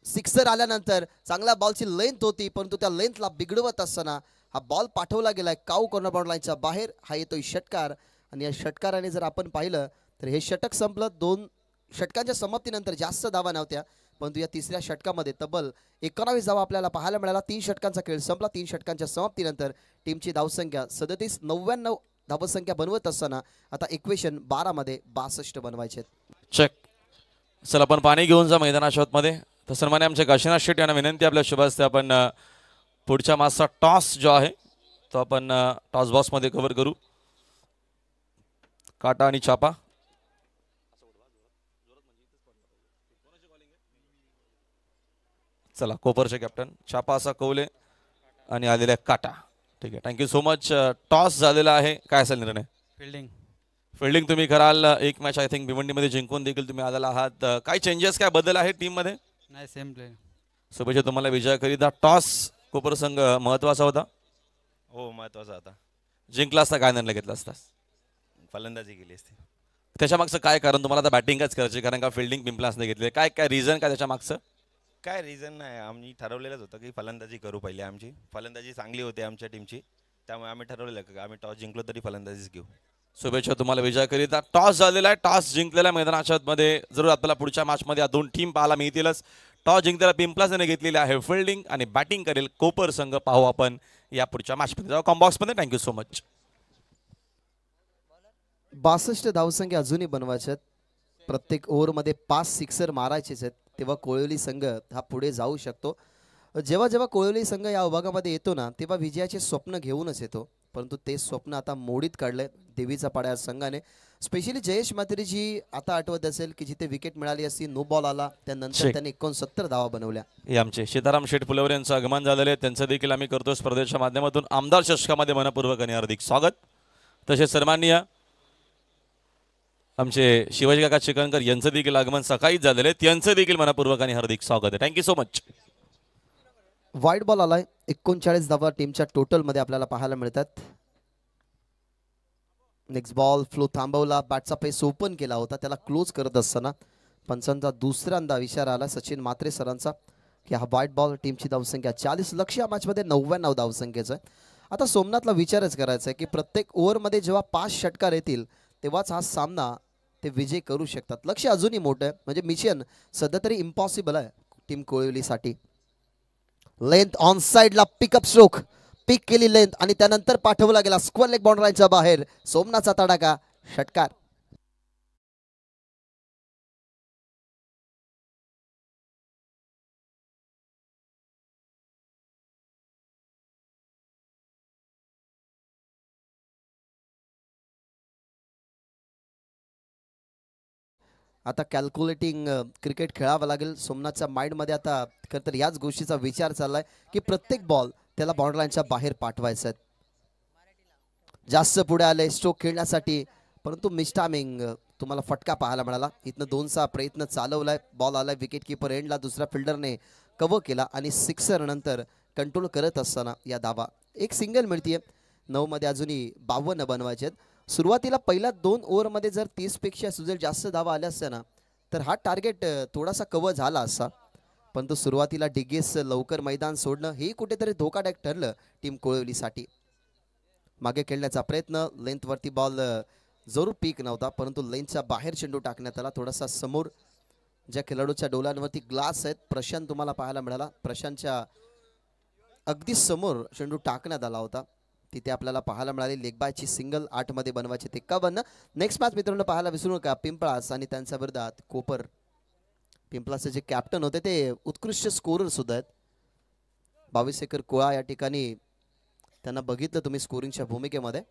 सिक्सर आल्यानंतर चांगल्या बॉलची लेंथ होती, परंतु त्या लेंथला बिघडवत असताना हा बॉल पाठवला गेलाय काऊ कॉर्नर बाउंड लाईनच्या बाहेर. हा येतोय षटकार आणि या षटकाराने जर आपण पाहिलं तर हे षटक संपलं. 2 षटकांच्या समाप्तीनंतर जास्त धावा नव्हत्या, परंतु या तिसऱ्या षटकामध्ये तब्बल 19 धावा आपल्याला पाहायला मिळाला. 3 षटकांचा खेळ संपला. 3 षटकांच्या समाप्तीनंतर टीमची धावसंख्या 37-99 धावसंख्या बनवत असताना आता इक्वेशन 12 मध्ये 62 बनवायचे. चेक. चला आपण पाणी घेऊन जा मैदानाच्या आतमध्ये. तर सन्मान्य आमचे काशीनाथ शेट्टी यांना विनंती आपल्या शुभ हस्ते आपण पुढच्या मासचा टॉस जो आहे तो आपण टॉस बॉक्समध्ये कव्हर करू. काटा आणि छापा. चला कोपरचे कॅप्टन छापा असा कौले आणि आलेला काटा. ठीक आहे, थँक्यू सो मच. टॉस झालेला आहे, काय असेल निर्णय? फिल्डिंग तुम्ही कराल. एक मॅच आय थिंक भिवंडीमध्ये जिंकून देखील तुम्ही आलेला आहात. काय चेंजेस काय बदल आहे टीम मध्ये? नाही, सेम प्ले. शुभेच्छा तुम्हाला विजय करीता. टॉस कोपर संघ महत्वाचा होता. हो, महत्वाचा होता. जिंकला असता काय निर्णय घेतला असता? फलंदाजी केली असती. त्याच्या मागचं काय कारण? तुम्हाला आता बॅटिंगच करायची, कारण का फिल्डिंग पिंपलासने घेतली. काय काय रिझन काय त्याच्या मागचं? काय रिझन नाही, आम्ही ठरवलेलंच होतं की फलंदाजी करू. पहिले आमची फलंदाजी चांगली होती आमच्या टीमची, त्यामुळे आम्ही ठरवलेलं की आम्ही टॉस जिंकलो तरी फलंदाजीच घेऊ. शुभेच्छा तुम्हाला विजय करीता. टॉस झालेला आहे, टॉस जिंकलेल्या मैदानाच्या मध्ये जरूर आपल्याला पुढच्या मॅचमध्ये या 2 टीम पाहायला मिळतीलच. टॉस जिंकलेला पिंपलासने घेतलेली आहे फिल्डिंग आणि बॅटिंग करेल कोपर संघ. पाहू आपण या पुढच्या मॅचमध्ये. जाऊ कॉम्बॉक्समध्ये. Thank you so much. 62 धावसंख्या अजूनही बनवायच्यात. प्रत्येक ओव्हरमध्ये 5 सिक्सर मारायचेच आहेत, तेव्हा कोळवली संघ हा पुढे जाऊ शकतो. जेव्हा जेव्हा कोळवली संघ या विभागामध्ये येतो ना, तेव्हा विजयाचे स्वप्न घेऊनच येतो, परंतु ते स्वप्न आता मोडीत काढलंय देवीचा पाडा या संघाने. स्पेशली जयेश म्हात्रेजी आता आठवत असेल की जिथे विकेट मिळाली असती, नो बॉल आला, त्यानंतर त्यांनी 69 धावा बनवल्या. हे आमचे सीताराम शेठ फुलवर यांचं आगमन झालेलं आहे, त्यांचं देखील आम्ही करतो स्पर्धेच्या माध्यमातून आमदार चषकामध्ये मनपूर्वक आणि हार्दिक स्वागत. तसेच सन्माननीय आमचे शिवाजी काका चिकनकर यांचं देखील आगमन सकाळीच झालेलं आहे, त्यांचं देखील मनपूर्वक आणि हार्दिक स्वागत आहे. Thank you so much. वाईट बॉल आलाय. 39 धावा टीमच्या टोटल मध्ये आपल्याला पाहायला मिळतात. नेक्स्ट बॉल फ्लो थांबवला, बॅटचा पेस ओपन केला होता, त्याला क्लोज करत असताना पंचांचा दुसऱ्यांदा इशारा आला सचिन म्हात्रे सरांचा की हा वाईट बॉल. टीमची धावसंख्या 40, लक्ष या मॅचमध्ये 99 धावसंख्येचं आहे. आता सोमनाथला विचारच करायचा आहे की प्रत्येक ओव्हरमध्ये जेव्हा 5 षटकार येतील तेव्हाच हा सामना ते विजय करू शकतात. लक्ष अजूनही मोठं आहे, म्हणजे मिशन सध्या तरी इम्पॉसिबल आहे टीम कोळवलीसाठी. लेंथ ऑन साइडला पिकअप स्ट्रोक, पिक केली लेंथ आणि त्यानंतर पाठवला गेला स्क्वेअर लेग बाउंड्रीच्या बाहेर. सोमनाथचा तडाखा, षटकार. आता कॅल्क्युलेटिंग क्रिकेट खेळावं लागेल सोमनाथच्या माइंडमध्ये. आता खरं तर याच गोष्टीचा विचार चाललाय की प्रत्येक बॉल त्याला बाउंड्री लाईनच्या बाहेर पाठवायचा आहे. जास्त पुढे आले स्ट्रोक खेळण्यासाठी, परंतु मिस्टामिंग तुम्हाला फटका पाहायला मिळाला. इथनं 2चा प्रयत्न चालवलाय, बॉल आलाय विकेट किपर एंडला, दुसऱ्या फिल्डरने कव्हर केला आणि सिक्सर नंतर कंट्रोल करत असताना या धावा. एक सिंगल मिळतीये. 9 मध्ये अजूनही 52 बनवायचे आहेत. सुरुवातीला पहिल्या 2 ओव्हरमध्ये जर 30 पेक्षा सुद्धा जास्त धावा आल्या असत्या ना तर हा टार्गेट थोडासा कव्हर झाला असता, परंतु सुरुवातीला डिगेस लवकर मैदान सोडणं हे कुठेतरी धोकादायक ठरलं टीम कोळवलीसाठी. मागे खेळण्याचा प्रयत्न, लेंथवरती बॉल जरूर पीक नव्हता, परंतु लेनच्या बाहेर चेंडू टाकण्यात आला. थोडासा समोर ज्या खेळाडूच्या डोळ्यांवरती ग्लास आहेत, प्रशांत तुम्हाला पाहायला मिळाला. प्रशांतच्या अगदी समोर चेंडू टाकण्यात आला होता. तिथे आपल्याला पाहायला मिळाली लेग बायची सिंगल. 8 मध्ये बनवायचे 51. नेक्स्ट मॅच मित्रांनो पाहायला विसरू नका, पिंपळास आणि त्यांच्या विरोधात कोपर. पिंपळासचे जे कॅप्टन होते ते उत्कृष्ट स्कोरर सुद्धा आहेत. 22 एकर कोळा या ठिकाणी त्यांना बघितलं तुम्ही स्कोरिंगच्या भूमिकेमध्ये.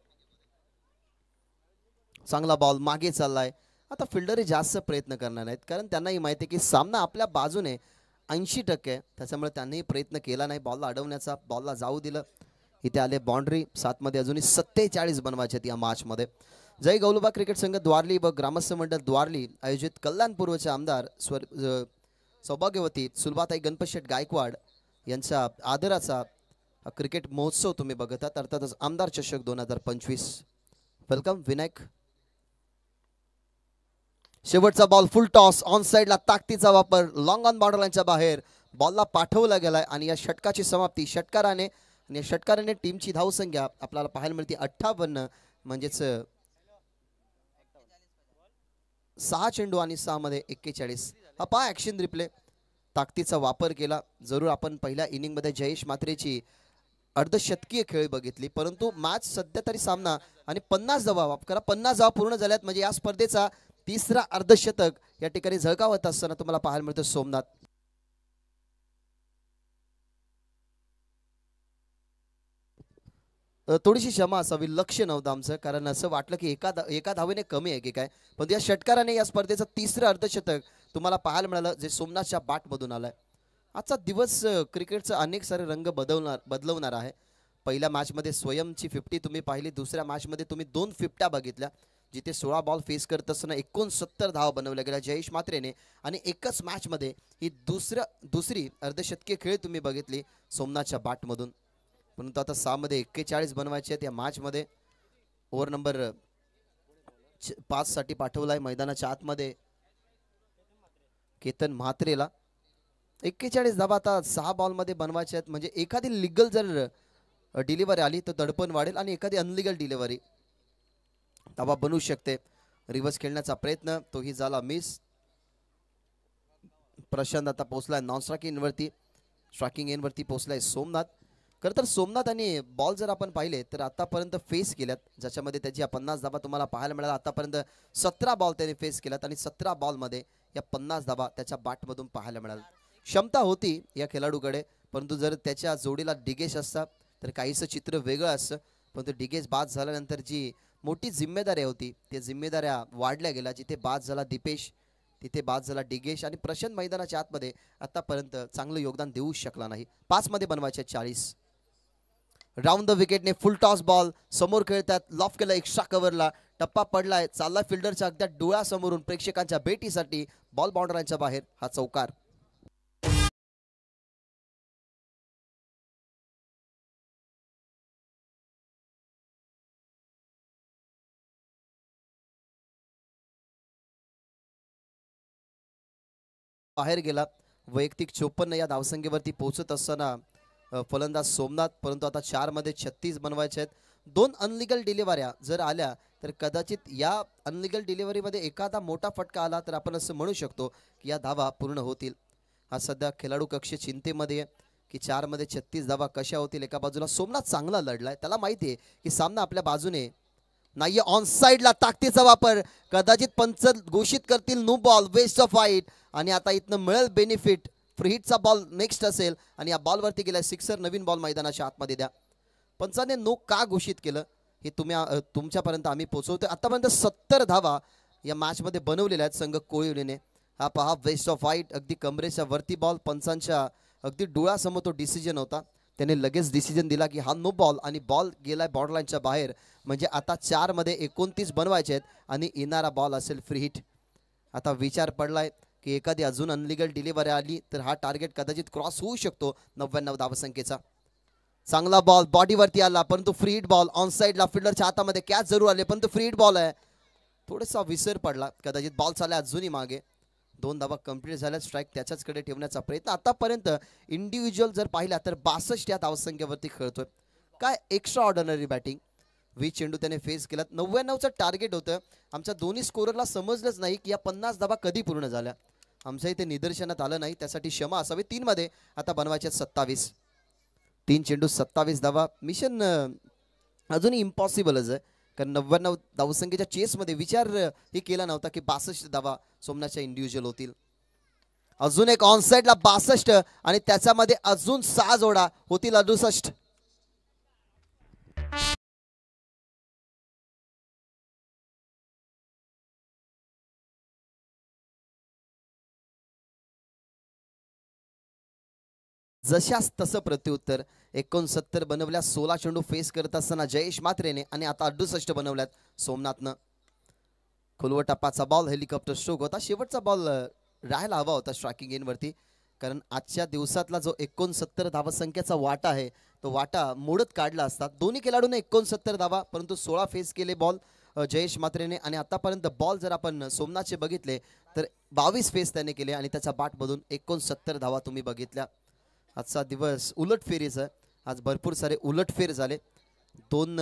चांगला बॉल मागे चाललाय. आता फिल्डरही जास्त प्रयत्न करणार नाहीत, कारण त्यांनाही माहिती आहे की सामना आपल्या बाजूने 80% त्याच्यामुळे त्यांनीही प्रयत्न केला नाही बॉलला अडवण्याचा. बॉलला जाऊ दिलं. इथे आले बाउंड्री. 7 मध्ये अजूनही 47 बनवायचे या मॅचमध्ये. जय गौलबा क्रिकेट संघ द्वारली व ग्रामस्थ मंडळ द्वारली आयोजित कल्याण पूर्वचे आमदार सौभाग्यवती सुलभाताई गणपतशेठ गायकवाड यांचा आदराचा क्रिकेट महोत्सव तुम्ही बघत आहात, अर्थातच आमदार चषक 2025. वेलकम विनायक. शेवटचा बॉल फुल टॉस ऑन साइडला, ताकदीचा वापर, लॉंग ऑन बॉर्डर लाईनच्या बाहेर बॉलला पाठवला गेलाय आणि या षटकाची समाप्ती षटकाराने. आणि या षटकाराने टीमची धावसंख्या आपल्याला पाहायला मिळते 58, म्हणजेच 6 चेंडू आणि 6 मध्ये 41. हा पहा ऍक्शन रिप्ले. ताकदीचा वापर केला. जरूर आपण पहिल्या इनिंग मध्ये जयेश मात्रेची अर्धशतकीय खेळ बघितली, परंतु मॅच सध्या तरी सामना आणि 50 धावा पूर्ण झाल्यात, म्हणजे या स्पर्धेचा तिसरा अर्धशतक या ठिकाणी झळकावत असताना तुम्हाला पाहायला मिळतं सोमनाथ. थोडीशी क्षमा असावी, लक्ष नव्हतं आमचं, कारण असं वाटलं की एका धावेने कमी आहे की काय, पण या षटकाराने या स्पर्धेचं तिसरं अर्धशतक तुम्हाला पाहायला मिळालं, जे सोमनाथच्या बॅटमधून आलंय. आजचा दिवस क्रिकेटचा अनेक सारे रंग बदलवणार आहे. पहिल्या मॅचमध्ये स्वयंची 50 तुम्ही पाहिली, दुसऱ्या मॅचमध्ये तुम्ही 2 50 बघितल्या, जिथे 16 बॉल फेस करत असताना 69 धावा बनवल्या गेल्या जयेश मात्रेने. आणि एकच मॅचमध्ये ही दुसरी अर्धशतकीय खेळ तुम्ही बघितली सोमनाथच्या बॅटमधून. परंतु आता 6 मध्ये 41 बनवायचे आहेत. या मॅचमध्ये ओव्हर नंबर 5 साठी पाठवलाय मैदानाच्या आतमध्ये केतन म्हात्रेला. 41 धावा आता 6 बॉलमध्ये बनवायचे आहेत, म्हणजे एखादी लिगल जर डिलिव्हरी आली तर दडपण वाढेल आणि एखादी अनलिगल डिलिव्हरी धावा बनवू शकते. रिव्हर्स खेळण्याचा प्रयत्न, तोही झाला मिस. प्रशांत आता पोहोचलाय नॉन स्ट्रायकिंग वरती. स्ट्रायकिंग एन वरती पोहोचलाय सोमनाथ. खरं तर सोमनाथ आणि बॉल जर आपण पाहिले तर आतापर्यंत फेस केल्यात, ज्याच्यामध्ये त्याची 50 धावा तुम्हाला पाहायला मिळाला. आतापर्यंत 17 बॉल त्याने फेस केल्यात आणि 17 बॉलमध्ये या 50 धावा त्याच्या बॅटमधून पाहायला मिळाल्या. क्षमता होती या खेळाडूकडे, परंतु जर त्याच्या जोडीला डिगेश असता तर काहीसं चित्र वेगळं असतं. परंतु डिगेश बाद झाल्यानंतर जी मोठी जिम्मेदारी होती त्या जिम्मेदाऱ्या वाढल्या गेल्या. जिथे बाद झाला दीपेश, तिथे बाद झाला डिगेश आणि प्रशांत मैदानाच्या आतमध्ये आतापर्यंत चांगलं योगदान देऊ शकला नाही. 5 मध्ये बनवायचे 40. राऊंड द विकेटने फुल टॉस बॉल समोर खेळतात. लॉफ केला एक्स्ट्रा कव्हरला, टप्पा पडलाय, चालला फिल्डरच्या अगदी डोळ्यासमोरून प्रेक्षकांच्या भेटीसाठी बॉल बाउंडरांच्या बाहेर. हा चौकार. बाहेर गेला. वैयक्तिक 54 या धावसंख्येवरती पोहोचत असताना फलंदाज सोमनाथ, परंतु आता 4 मध्ये 36 बनवायचे आहेत. 2 अनलिगल डिलिव्हऱ्या जर आल्या तर कदाचित या अनलिगल डिलिव्हरीमध्ये एखादा मोठा फटका आला तर आपण असं म्हणू शकतो की या धावा पूर्ण होतील. हा सध्या खेळाडू कक्ष चिंतेमध्ये आहे की 4 मध्ये 36 धावा कशा होतील. एका बाजूला सोमनाथ चांगला लढलाय, त्याला माहिती आहे की सामना आपल्या बाजूने नाहीये. ऑन साइडला ताकदीचा वापर, कदाचित पंच घोषित करतील नो बॉल, वेस्ट ऑफ फाईट. आणि आता इथनं मिळेल बेनिफिट. फ्री हिटचा बॉल नेक्स्ट असेल आणि या बॉलवरती गेला सिक्सर. नवीन बॉल मैदानाच्या आतमध्ये द्या. पंचाने नो का घोषित केलं हे तुमच्यापर्यंत आम्ही पोहोचवतोय. आतापर्यंत 70 धावा या मॅचमध्ये बनवलेल्या आहेत संघ कोळीवलीने. हा पहा वेस्ट ऑफ फाईट, अगदी कमरेच्या वरती बॉल. पंचांच्या अगदी डोळ्यासमोर तो डिसिजन होता, त्याने लगेच डिसिजन दिला की हा नो बॉल आणि बॉल गेलाय बॉर्डरलाईनच्या बाहेर. म्हणजे आता 4 मध्ये 29 बनवायचे आहेत आणि येणारा बॉल असेल फ्री हिट. आता विचार पडलाय की एखादी अजून अनलिगल डिलिव्हरी आली तर हा टार्गेट कदाचित क्रॉस होऊ शकतो 99 धावसंख्येचा. चांगला बॉल बॉडीवरती आला, परंतु फ्री हिट बॉल. ऑन साइडला फिल्डरच्या हातामध्ये कॅच जरूर आले, परंतु फ्री हिट बॉल आहे. थोडासा विसर पडला, कदाचित बॉल चालला अजूनही मागे. 2 धावा कंप्लीट झाल्या. स्ट्राईक त्याच्याचकडे ठेवण्याचा प्रयत्न. आतापर्यंत इंडिव्हिज्युअल जर पाहिला तर 62 या धावसंख्येवरती खेळतोय. काय एक्स्ट्रा ऑर्डिनरी बॅटिंग. 20 चेंडू त्याने फेस केला. 99चं टार्गेट होतं. आमच्या दोन्ही स्कोररला समजलंच नाही की या 50 धावा कधी पूर्ण झाल्या. आमच्या इथे निदर्शनात आलं नाही, त्यासाठी क्षमा असावी. 3 मध्ये आता बनवायचे 27. 3 चेंडू 27 धावा. मिशन अजूनही इम्पॉसिबलच आहे, कारण 99 धावसंख्येच्या चेसमध्ये विचार हे केला नव्हता की 62 धावा सोमनाथच्या इंडिव्हिज्युअल होतील. अजून एक ऑनसाइडला 62 आणि त्याच्यामध्ये अजून 6 जोडा होतील 68. जशास तसं प्रत्युत्तर. 69 बनवल्या. 16 चेंडू फेस करत असताना जयेश मात्रेने आणि आता 68 बनवल्यात सोमनाथनं. खोलवर टप्पाचा बॉल, हेलिकॉप्टर स्ट्रोक होता. शेवटचा बॉल राहायला हवा होता स्ट्रायकिंग एंडवरती, कारण आजच्या दिवसातला जो 69 धावसंख्येचा वाटा आहे तो वाटा मोडत काढला असता. दोन्ही खेळाडूंनी 69 धावा, परंतु 16 फेस केले बॉल जयेश मात्रेने. आणि आतापर्यंत बॉल जर आपण सोमनाथचे बघितले तर 22 फेस त्याने केले आणि त्याच्या बॅटमधून 69 धावा तुम्ही बघितल्या. आजचा दिवस उलटफेरीचा. आज भरपूर सारे उलटफेर झाले. 2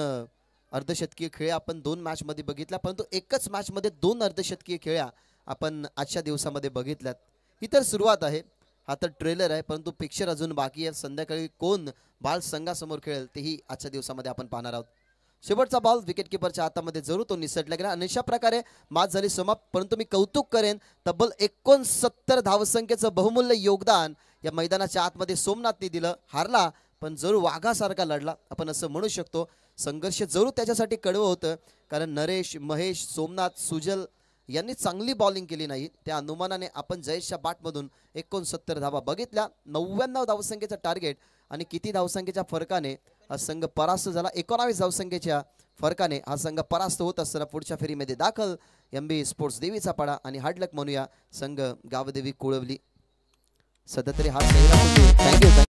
अर्धशतकीय खेळ्या आपण 2 मॅचमध्ये बघितल्या, परंतु एकच मॅचमध्ये 2 अर्धशतकीय खेळ्या आपण आजच्या दिवसामध्ये बघितल्यात. ही तर सुरुवात आहे, हा तर ट्रेलर आहे, परंतु पिक्चर अजून बाकी आहे. संध्याकाळी कोण बाल संघासमोर खेळेल तेही आजच्या दिवसामध्ये आपण पाहणार आहोत. शेवटचा बॉल विकेटकीपरच्या हातामध्ये जरूर तो निसटला गेला आणि अशा प्रकारे मॅच झाली समाप्त. परंतु मी कौतुक करेन, तब्बल 69 धावसंख्येचं बहुमूल्य योगदान या मैदानाच्या आतमध्ये सोमनाथने दिलं. हारला पण जरूर वाघासारखा लढला, आपण असं म्हणू शकतो. संघर्ष जरूर त्याच्यासाठी कडवं होतं, कारण नरेश, महेश, सोमनाथ, सुजल यांनी चांगली बॉलिंग केली नाही. त्या अनुमानाने आपण जयेशच्या बॅटमधून 69 धावा बघितल्या. 99 धावसंख्येचं टार्गेट आणि किती धावसंख्येच्या फरकाने हा संघ परास्त झाला. 19 धावसंख्येच्या फरकाने हा संघ परास्त होत असताना पुढच्या फेरीमध्ये दाखल MB स्पोर्ट्स देवीचा पाडा. आणि हार्डलक म्हणूया संघ गावदेवी कोळवली. सध्या तरी हा थँक्यू.